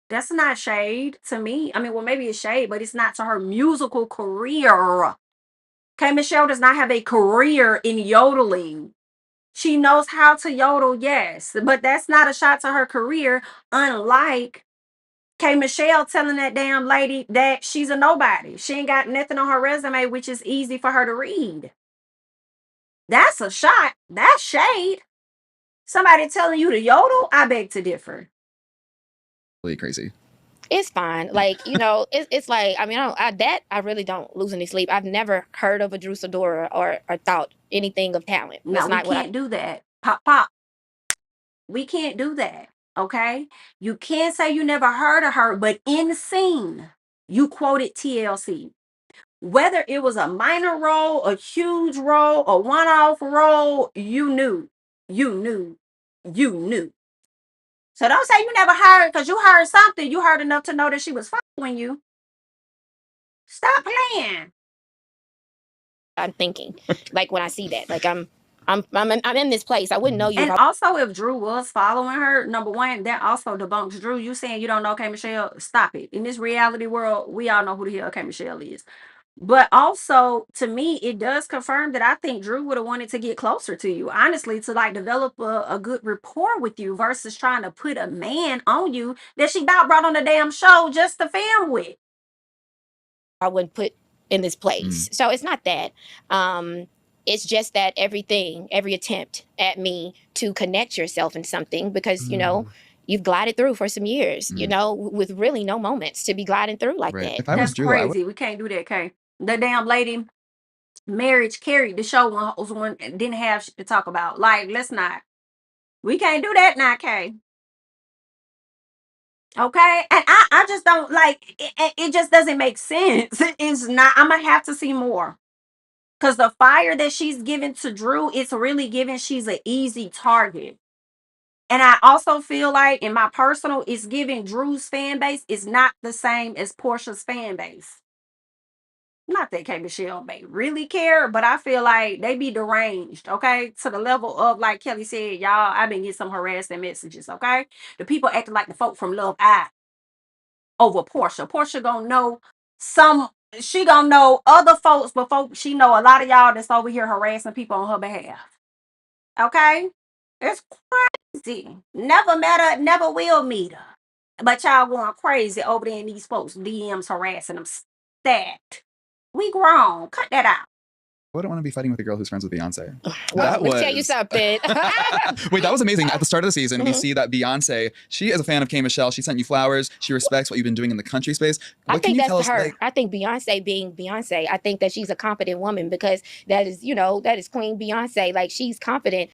That's not shade to me. I mean, well, maybe it's shade, but it's not to her musical career. Kmichelle does not have a career in yodeling. She knows how to yodel, yes, but that's not a shot to her career. Unlike Kmichelle telling that damn lady that she's a nobody. She ain't got nothing on her resume, which is easy for her to read. That's a shot. That's shade. Somebody telling you to yodel, I beg to differ. Really crazy. It's fine. Like, it's like, I mean, I really don't lose any sleep. I've never heard of a Drew Sidora or thought anything of talent. No, we can't do that. Pop. We can't do that. Okay? You can't say you never heard of her, but in the scene, you quoted TLC. Whether it was a minor role, a huge role, a one-off role, you knew. You knew. You knew. So don't say you never heard, because you heard something. You heard enough to know that she was following you. Stop playing. I'm thinking, like when I see that, like I'm in this place. I wouldn't know you. And also, if Drew was following her, number one, that also debunks Drew. You saying you don't know Kmichelle? Stop it. In this reality world, we all know who the hell Kmichelle is. But also, to me, it does confirm that I think Drew would have wanted to get closer to you, honestly, to like develop a good rapport with you versus trying to put a man on you that she about brought on the damn show just to film with. I wouldn't put in this place. So it's not that. It's just that every attempt at me to connect yourself in something, because, you know, you've glided through for some years, you know, with really no moments to be gliding through like that. If I was That's Drew, crazy. We can't do that, Kay. The damn lady marriage carried the show when didn't have shit to talk about. Like, let's not. We can't do that now, Kay. Okay? And I just don't like it just doesn't make sense. It's not. I'm gonna have to see more. Because the fire that she's giving to Drew, it's really giving she's an easy target. And I also feel like, in my personal, it's giving Drew's fan base is not the same as Portia's fan base. Not that Kmichelle may really care, but I feel like they be deranged, okay? To the level of, like Kelly said, y'all, I've been getting some harassing messages, okay? The people acting like the folk from Love Eye over Portia. Portia gonna know she gonna know other folks before she know a lot of y'all that's over here harassing people on her behalf. Okay? It's crazy. Never met her, never will meet her. But y'all going crazy over there in these folks' DMs harassing them. Stat. We grown. Cut that out. I wouldn't want to be fighting with a girl who's friends with Beyonce. Let me tell you something. Wait, that was amazing. At the start of the season, we see that Beyonce, she is a fan of Kmichelle. She sent you flowers. She respects what you've been doing in the country space. I think that's her. Like, I think Beyonce being Beyonce, I think that she's a confident woman, because that is, you know, that is Queen Beyonce. Like, she's confident.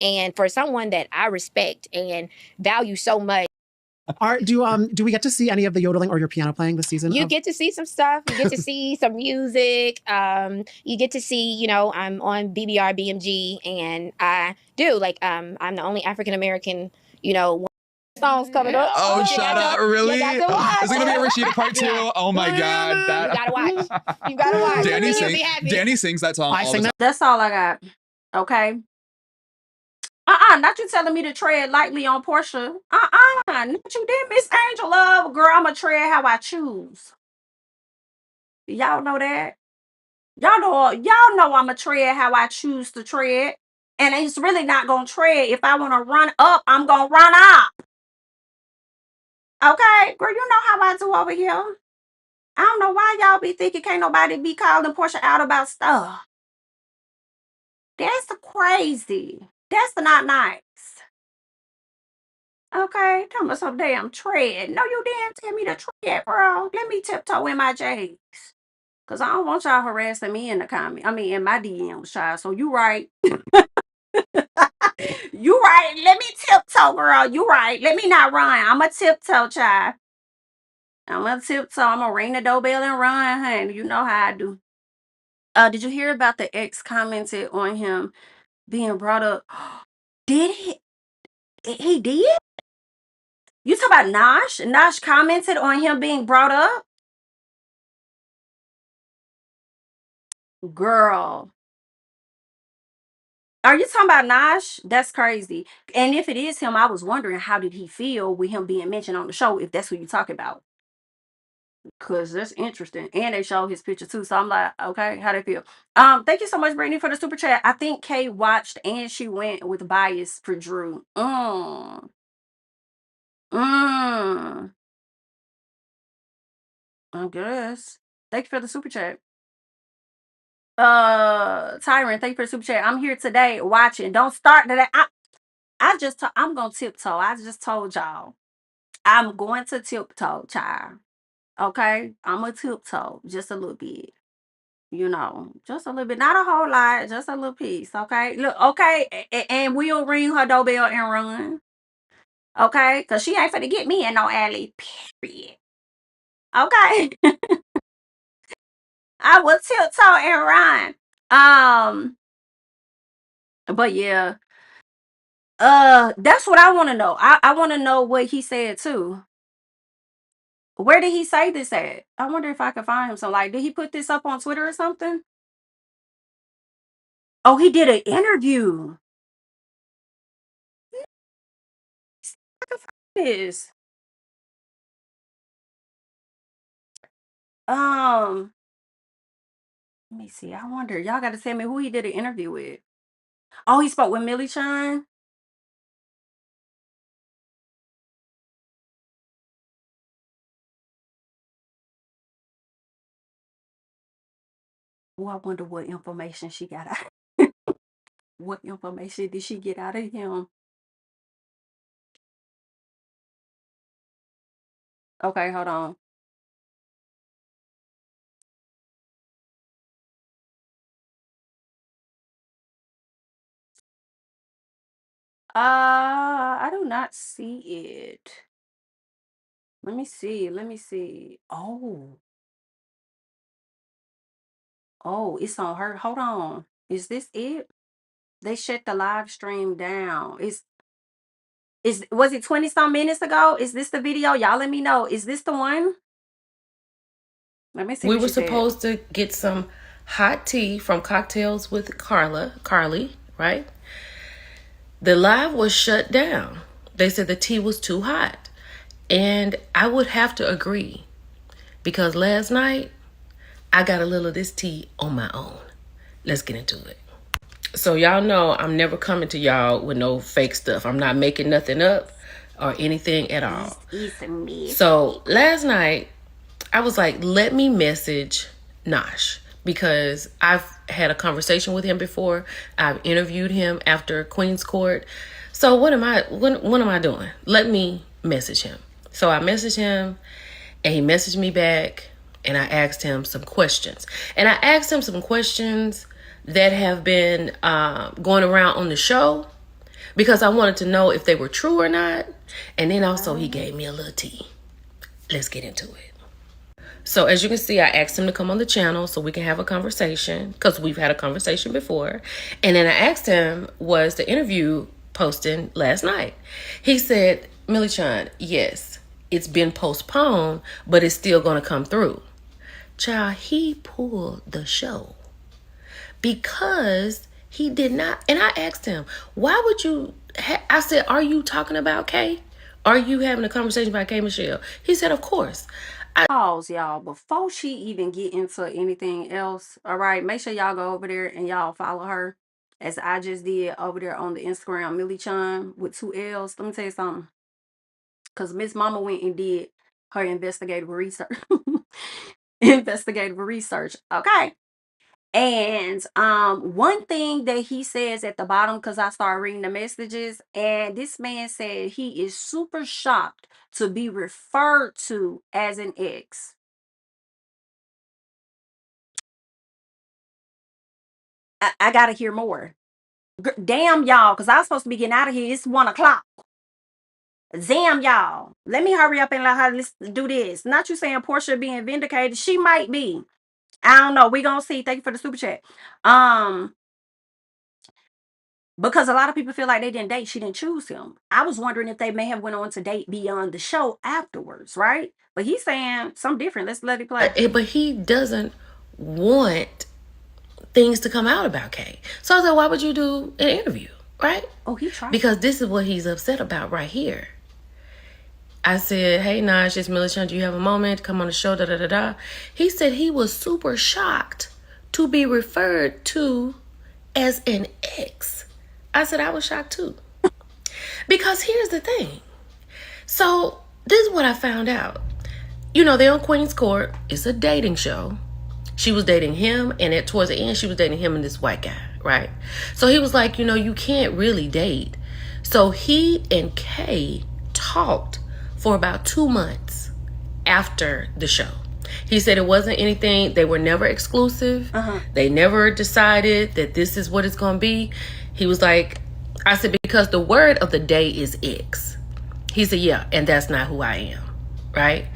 And for someone that I respect and value so much. Do we get to see any of the yodeling or your piano playing this season? You get to see some stuff. You get to see some music. You get to see, you know, I'm on BBR BMG, and I do like I'm the only African American, you know, songs coming up. Oh, shut up! Really? Is it gonna be a Rashida part 2? Oh my God! You gotta watch. You gotta watch. Danny sings that song. All the time. That's all I got. Okay. Not you telling me to tread lightly on Portia. Not you did, Miss Angel Love. Girl, I'ma tread how I choose. Y'all know that. Y'all know I'ma tread how I choose to tread. And it's really not gonna tread. If I wanna run up, I'm gonna run up. Okay, girl, you know how I do over here. I don't know why y'all be thinking can't nobody be calling Portia out about stuff. That's crazy. That's not nice. Okay, tell me some damn tread. No, you didn't tell me to tread, bro. Let me tiptoe in my J's. Cause I don't want y'all harassing me in the comment. I mean, in my DMs, child. So you right. You right. Let me tiptoe, girl. You right. Let me not run. I'm a tiptoe, child. I'm a tiptoe. I'm gonna ring the doorbell and run, honey. You know how I do. Did you hear about the ex commented on him being brought up? Did he? He did? You talk about Nosh? Nosh commented on him being brought up? Girl. Are you talking about Nosh? That's crazy. And if it is him, I was wondering how did he feel with him being mentioned on the show, if that's who you're talking about. Because that's interesting. And they showed his picture too. So I'm like, okay, how they feel? Thank you so much, Brittany, for the super chat. I think Kay watched and she went with bias for Drew. I guess. Thank you for the super chat. Tyrant, thank you for the super chat. I'm here today watching. Don't start today. I'm gonna tiptoe. I just told y'all. I'm going to tiptoe, child. Okay? I'm a tiptoe just a little bit. You know, just a little bit. Not a whole lot, just a little piece. Okay. Look, okay. And we'll ring her doorbell and run. Okay? Because she ain't finna get me in no alley. Period. Okay? I will tiptoe and run. But yeah. That's what I want to know. I want to know what he said too. Where did he say this at? I wonder if I could find him. So, like, did he put this up on Twitter or something? Oh, he did an interview. I can find this. Let me see. I wonder. Y'all got to tell me who he did an interview with. Oh, he spoke with Millie Chun. Oh, I wonder what information she got out. What information did she get out of him? Okay, hold on. I do not see it. Let me see. Let me see. Oh, it's on her. Hold on. Is this it? They shut the live stream down. Was it 20 some minutes ago? Is this the video? Y'all let me know. Is this the one? Let me see We what were she said. supposed to get some hot tea from Cocktails with Carly, right? The live was shut down. They said the tea was too hot. And I would have to agree, because last night I got a little of this tea on my own. Let's get into it. So y'all know I'm never coming to y'all with no fake stuff. I'm not making nothing up or anything at all. So last night I was like, let me message Nosh, because I've had a conversation with him before. I've interviewed him after Queen's Court. So what am I doing? Let me message him. So I messaged him and he messaged me back, and I asked him some questions. And I asked him some questions that have been going around on the show, because I wanted to know if they were true or not. And then also he gave me a little tea. Let's get into it. So as you can see, I asked him to come on the channel so we can have a conversation, because we've had a conversation before. And then I asked him, was the interview posting last night? He said, Millie Chun, yes, it's been postponed, but it's still going to come through. Child, he pulled the show because he did not. And I asked him, why would you? I said, are you talking about Kay? Are you having a conversation about Kmichelle? He said, of course. Pause, y'all, before she even get into anything else. All right, make sure y'all go over there and y'all follow her, as I just did over there on the Instagram, Millie Chun with 2 L's. Let me tell you something, because Miss Mama went and did her investigative research. Okay. And one thing that he says at the bottom, because I started reading the messages, and this man said he is super shocked to be referred to as an ex. I gotta hear more. Damn, y'all, because I was supposed to be getting out of here. It's 1 o'clock. Damn, y'all. Let me hurry up and let her do this. Not you saying Portia being vindicated. She might be. I don't know. We gonna see. Thank you for the super chat. Because a lot of people feel like they didn't date. She didn't choose him. I was wondering if they may have went on to date beyond the show afterwards, right? But he's saying something different. Let's let it play. But he doesn't want things to come out about Kay. So I said, why would you do an interview, right? Oh, he tried. Because this is what he's upset about right here. I said, hey, Nash, it's Millie Chun. Do you have a moment? Come on the show, da-da-da-da. He said he was super shocked to be referred to as an ex. I said, I was shocked too. Because here's the thing. So this is what I found out. You know, they're on Queen's Court. It's a dating show. She was dating him, and towards the end, she was dating him and this white guy, right? So he was like, you know, you can't really date. So he and Kay talked for about 2 months after the show. He said it wasn't anything. They were never exclusive. They never decided that this is what it's going to be. He was like, I said, because the word of the day is ex. He said, yeah, and that's not who I am, right?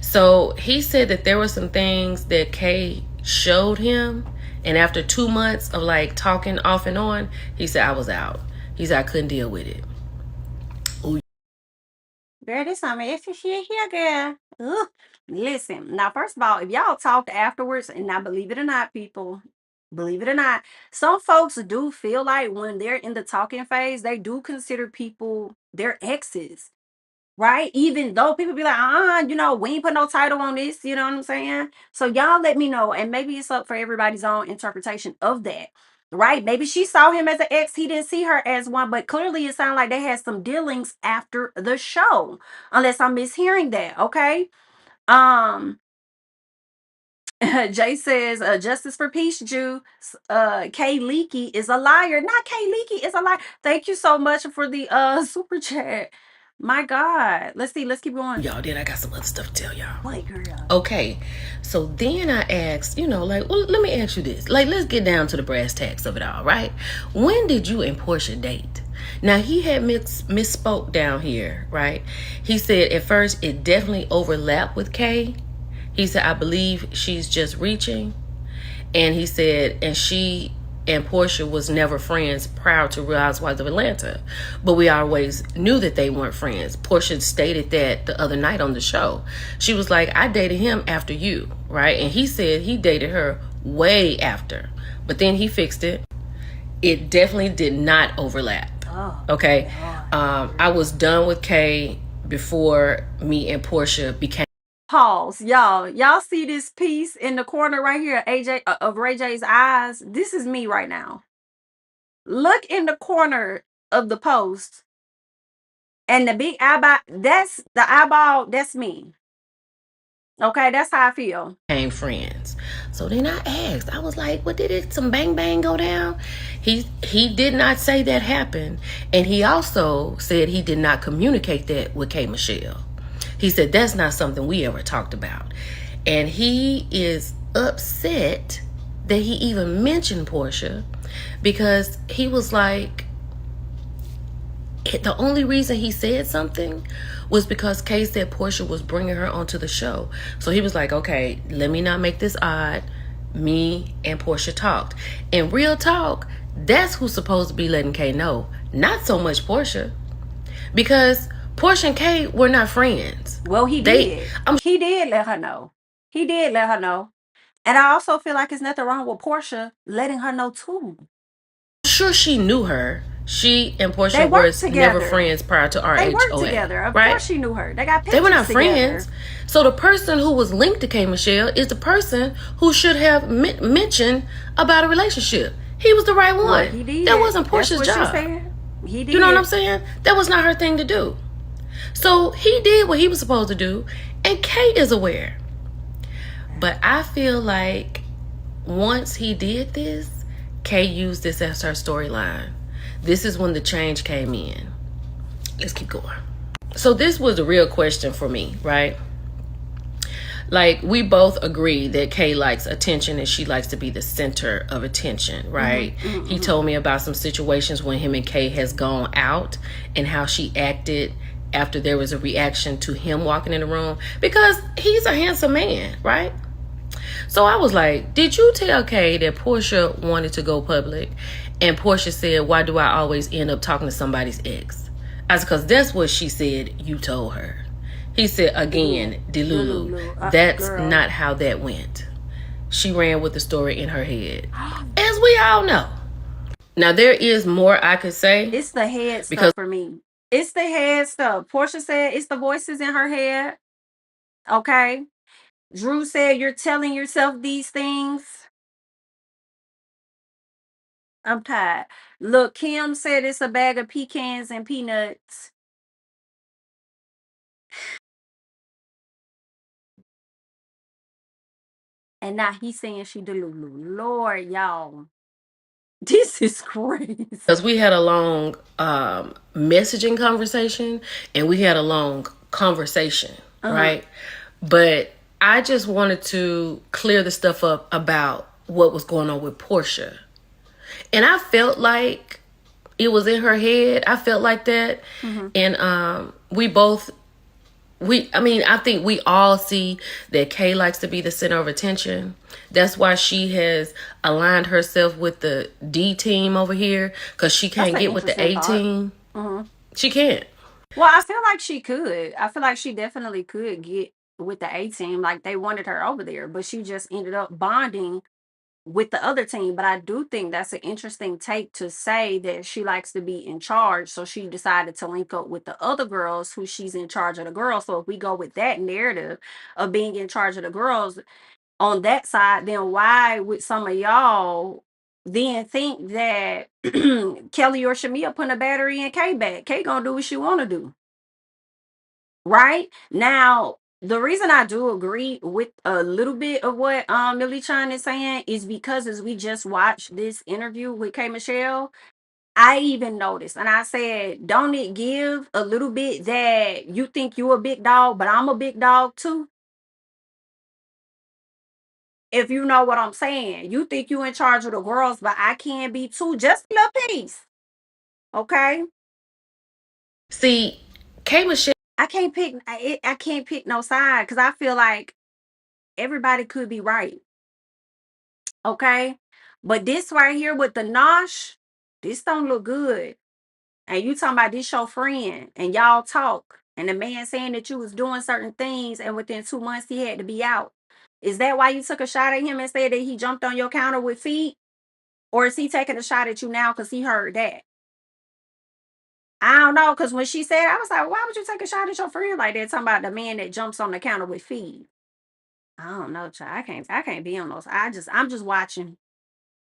So he said that there were some things that Kay showed him, and after 2 months of like talking off and on, he said, I was out. He said, I couldn't deal with it. Ooh. Girl, this time if she here, girl. Ugh. Listen, now first of all, if y'all talked afterwards, and now believe it or not, people, believe it or not, some folks do feel like when they're in the talking phase, they do consider people their exes. Right? Even though people be like, you know, we ain't put no title on this, you know what I'm saying? So y'all let me know, and maybe it's up for everybody's own interpretation of that. Right? Maybe she saw him as an ex, he didn't see her as one, but clearly it sounded like they had some dealings after the show. Unless I'm mishearing that, okay? Jay says, justice for peace, Jew. Kay Leakey is a liar. Not Kay Leakey is a liar. Thank you so much for the super chat. My God. Let's see. Let's keep going. Y'all, then I got some other stuff to tell y'all. Wait, girl. Okay. So then I asked, you know, like, well, let me ask you this. Like, let's get down to the brass tacks of it all, right? When did you and Portia date? Now, he had misspoke down here, right? He said at first it definitely overlapped with Kay. He said, I believe she's just reaching. And he said, and she and Portia was never friends prior to Real Housewives of Atlanta. But we always knew that they weren't friends. Portia stated that the other night on the show. She was like, I dated him after you, right? And he said he dated her way after. But then he fixed it. It definitely did not overlap. Okay? I was done with Kay before me and Portia became. Pause, y'all see this piece in the corner right here, AJ of Ray J's eyes? This is me right now. Look in the corner of the post, and the big eyeball, that's the eyeball, that's me. Okay, that's how I feel. Became friends. So then I asked, I was like, what, did it some bang bang go down? He did not say that happened, and he also said he did not communicate that with Kmichelle. He said that's not something we ever talked about. And he is upset that he even mentioned Portia, because he was like, the only reason he said something was because Kay said Portia was bringing her onto the show. So he was like, okay, let me not make this odd. Me and Portia talked. And real talk, that's who's supposed to be letting Kay know, not so much Portia. Because Portia and Kay were not friends. Well, he did. He did let her know. He did let her know. And I also feel like there's nothing wrong with Portia letting her know too. I'm sure she knew her. She and Portia were never friends prior to RHOA. They worked together. Of course she knew her. They got pictures. They were not together. friends. So the person who was linked to Kmichelle is the person who should have mentioned about a relationship. He was the right one. Well, he did. That wasn't Portia's job. He did. You know what I'm saying? That was not her thing to do. So he did what he was supposed to do, and Kay is aware. But I feel like once he did this, Kay used this as her storyline. This is when the change came in. Let's keep going. So this was the real question for me, right? Like, we both agree that Kay likes attention and she likes to be the center of attention, right? He told me about some situations when him and Kay has gone out and how she acted after there was a reaction to him walking in the room, because he's a handsome man, right? So I was like, did you tell Kay that Portia wanted to go public? And Portia said, why do I always end up talking to somebody's ex? I said, because that's what she said you told her. He said, again, Delulu, that's not how that went. She ran with the story in her head, as we all know. Now, there is more I could say. It's the head stuff for me. It's the head stuff. Portia said it's the voices in her head. Okay. Drew said you're telling yourself these things. I'm tired. Look, Kim said it's a bag of pecans and peanuts. And now he's saying she delulu. Lord, y'all. This is crazy. Because we had a long messaging conversation, and we had a long conversation, right? But I just wanted to clear the stuff up about what was going on with Portia. And I felt like it was in her head. I felt like that. And I think we all see that Kay likes to be the center of attention. That's why she has aligned herself with the D team over here, because she can't get with the A team. She can't. Well, I feel like she could. I feel like she definitely could get with the A team. Like, they wanted her over there, but she just ended up bonding with the other team. But I do think that's an interesting take to say that she likes to be in charge. So she decided to link up with the other girls who she's in charge of the girls. So if we go with that narrative of being in charge of the girls on that side, then why would some of y'all then think that Kelly or Shamia putting a battery in K back? K gonna do what she wanna do. Right? Now, the reason I do agree with a little bit of what Millie Chan is saying is because as we just watched this interview with Kmichelle, I even noticed, and I said, don't it give a little bit that you think you a big dog, but I'm a big dog too? If you know what I'm saying. You think you in charge of the girls, but I can be too. Just a little piece. Okay? See, Kmichelle, I can't pick no side because I feel like everybody could be right. Okay? But this right here with the nosh, this don't look good. And you talking about this your friend and y'all talk and the man saying that you was doing certain things and within 2 months he had to be out. Is that why you took a shot at him and said that he jumped on your counter with feet? Or is he taking a shot at you now because he heard that? I don't know, because when she said, I was like, why would you take a shot at your friend like that? Talking about the man that jumps on the counter with feet. I don't know, child. I can't be on those. I'm just watching.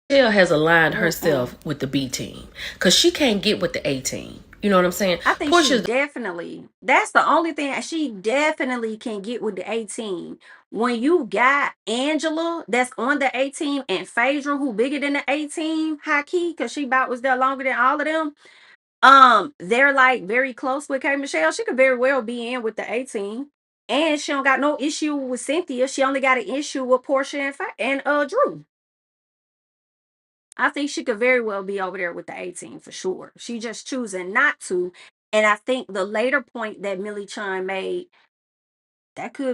has aligned herself with the B team because she can't get with the A team. You know what I'm saying? I think she definitely, that's the only thing, she definitely can get with the A team. When you got Angela that's on the A team and Phaedra who bigger than the A team, high key, because she about was there longer than all of them. They're like very close with Kmichelle. She could very well be in with the A team. And she don't got no issue with Cynthia. She only got an issue with Portia and Drew. I think she could very well be over there with the A team for sure. She just choosing not to. And I think the later point that Millie Chan made, that's a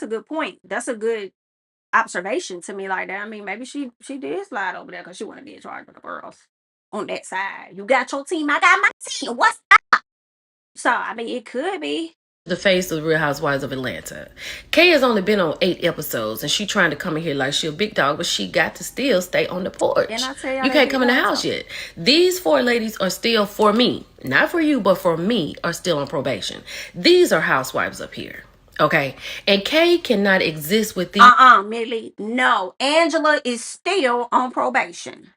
good point. That's a good observation to me like that. I mean, maybe she did slide over there because she want to be in charge of the girls on that side. You got your team, I got my team. What's up? So, I mean, it could be. The face of Real Housewives of Atlanta. Kay has only been on 8 episodes and she trying to come in here like she a big dog, but she got to still stay on the porch. And I tell you can't come in the house yet. These 4 ladies are still, for me, not for you, but for me, are still on probation. These are housewives up here. Okay. And Kay cannot exist with these. Millie. No. Angela is still on probation.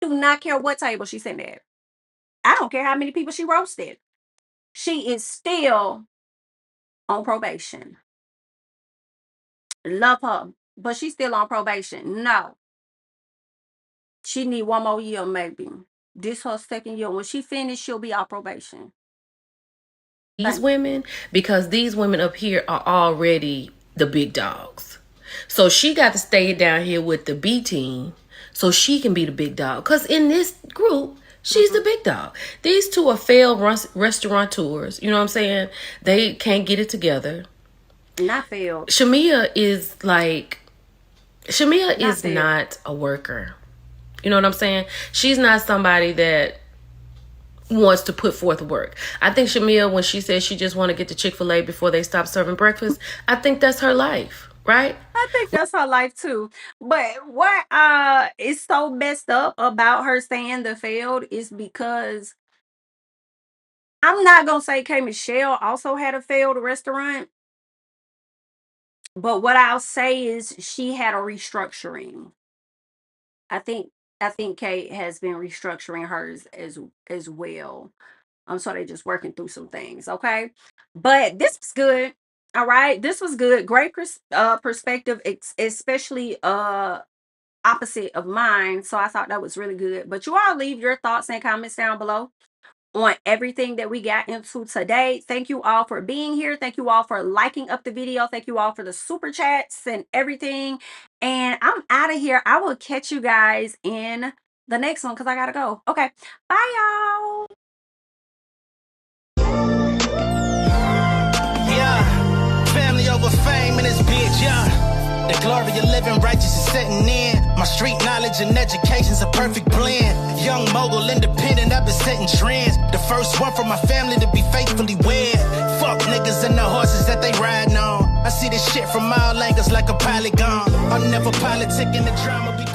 Do not care what table she's sitting at. I don't care how many people she roasted. She is still on probation. Love her, but she's still on probation. No. She need 1 more year, maybe. This her 2nd year. When she finished, she'll be off probation. These women, because these women up here are already the big dogs. So she got to stay down here with the B team so she can be the big dog. Because in this group, she's the big dog. These 2 are failed restaurateurs. You know what I'm saying? They can't get it together. Not failed. Shamia is not a worker. You know what I'm saying? She's not somebody that wants to put forth work. I think Shamia, when she says she just want to get to Chick-fil-A before they stop serving breakfast, I think that's her life, right? I think that's her life too. But what is so messed up about her saying the failed is because I'm not gonna say Kmichelle also had a failed restaurant. But what I'll say is she had a restructuring. I think Kate has been restructuring hers as well. So they're just working through some things, okay? But this was good. All right, this was good. Great perspective, especially opposite of mine. So I thought that was really good. But you all leave your thoughts and comments down below on everything that we got into today. Thank you all for being here. Thank you all for liking up the video. Thank you all for the super chats and everything. And I'm out of here. I will catch you guys in the next one because I gotta go. Okay, bye y'all. Yeah, family over fame in this bitch, yeah. The glory of living righteous is setting in. My street knowledge and education's a perfect blend. Young mogul, independent, I've been setting trends. The first one from my family to be faithfully wed. Fuck niggas and the horses that they riding on. I see this shit from all angles like a polygon. I'm never politicking the drama.